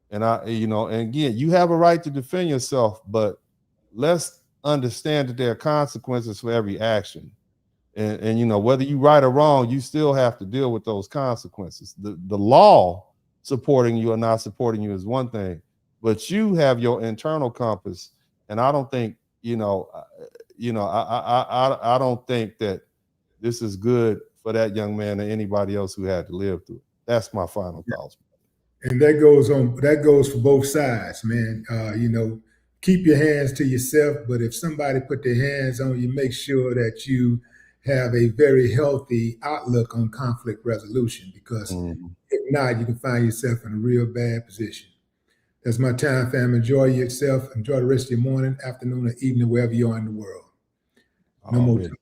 And and again, you have a right to defend yourself, but let's understand that there are consequences for every action. And whether you right or wrong, you still have to deal with those consequences. The law supporting you or not supporting you is one thing, but you have your internal compass. And I don't think, I don't think that this is good for that young man or anybody else who had to live through it. That's my final thoughts. And that goes for both sides, man. Keep your hands to yourself, but if somebody put their hands on you, make sure that you have a very healthy outlook on conflict resolution, because if not, you can find yourself in a real bad position. That's my time, fam. Enjoy yourself. Enjoy the rest of your morning, afternoon, or evening, wherever you are in the world. No more time.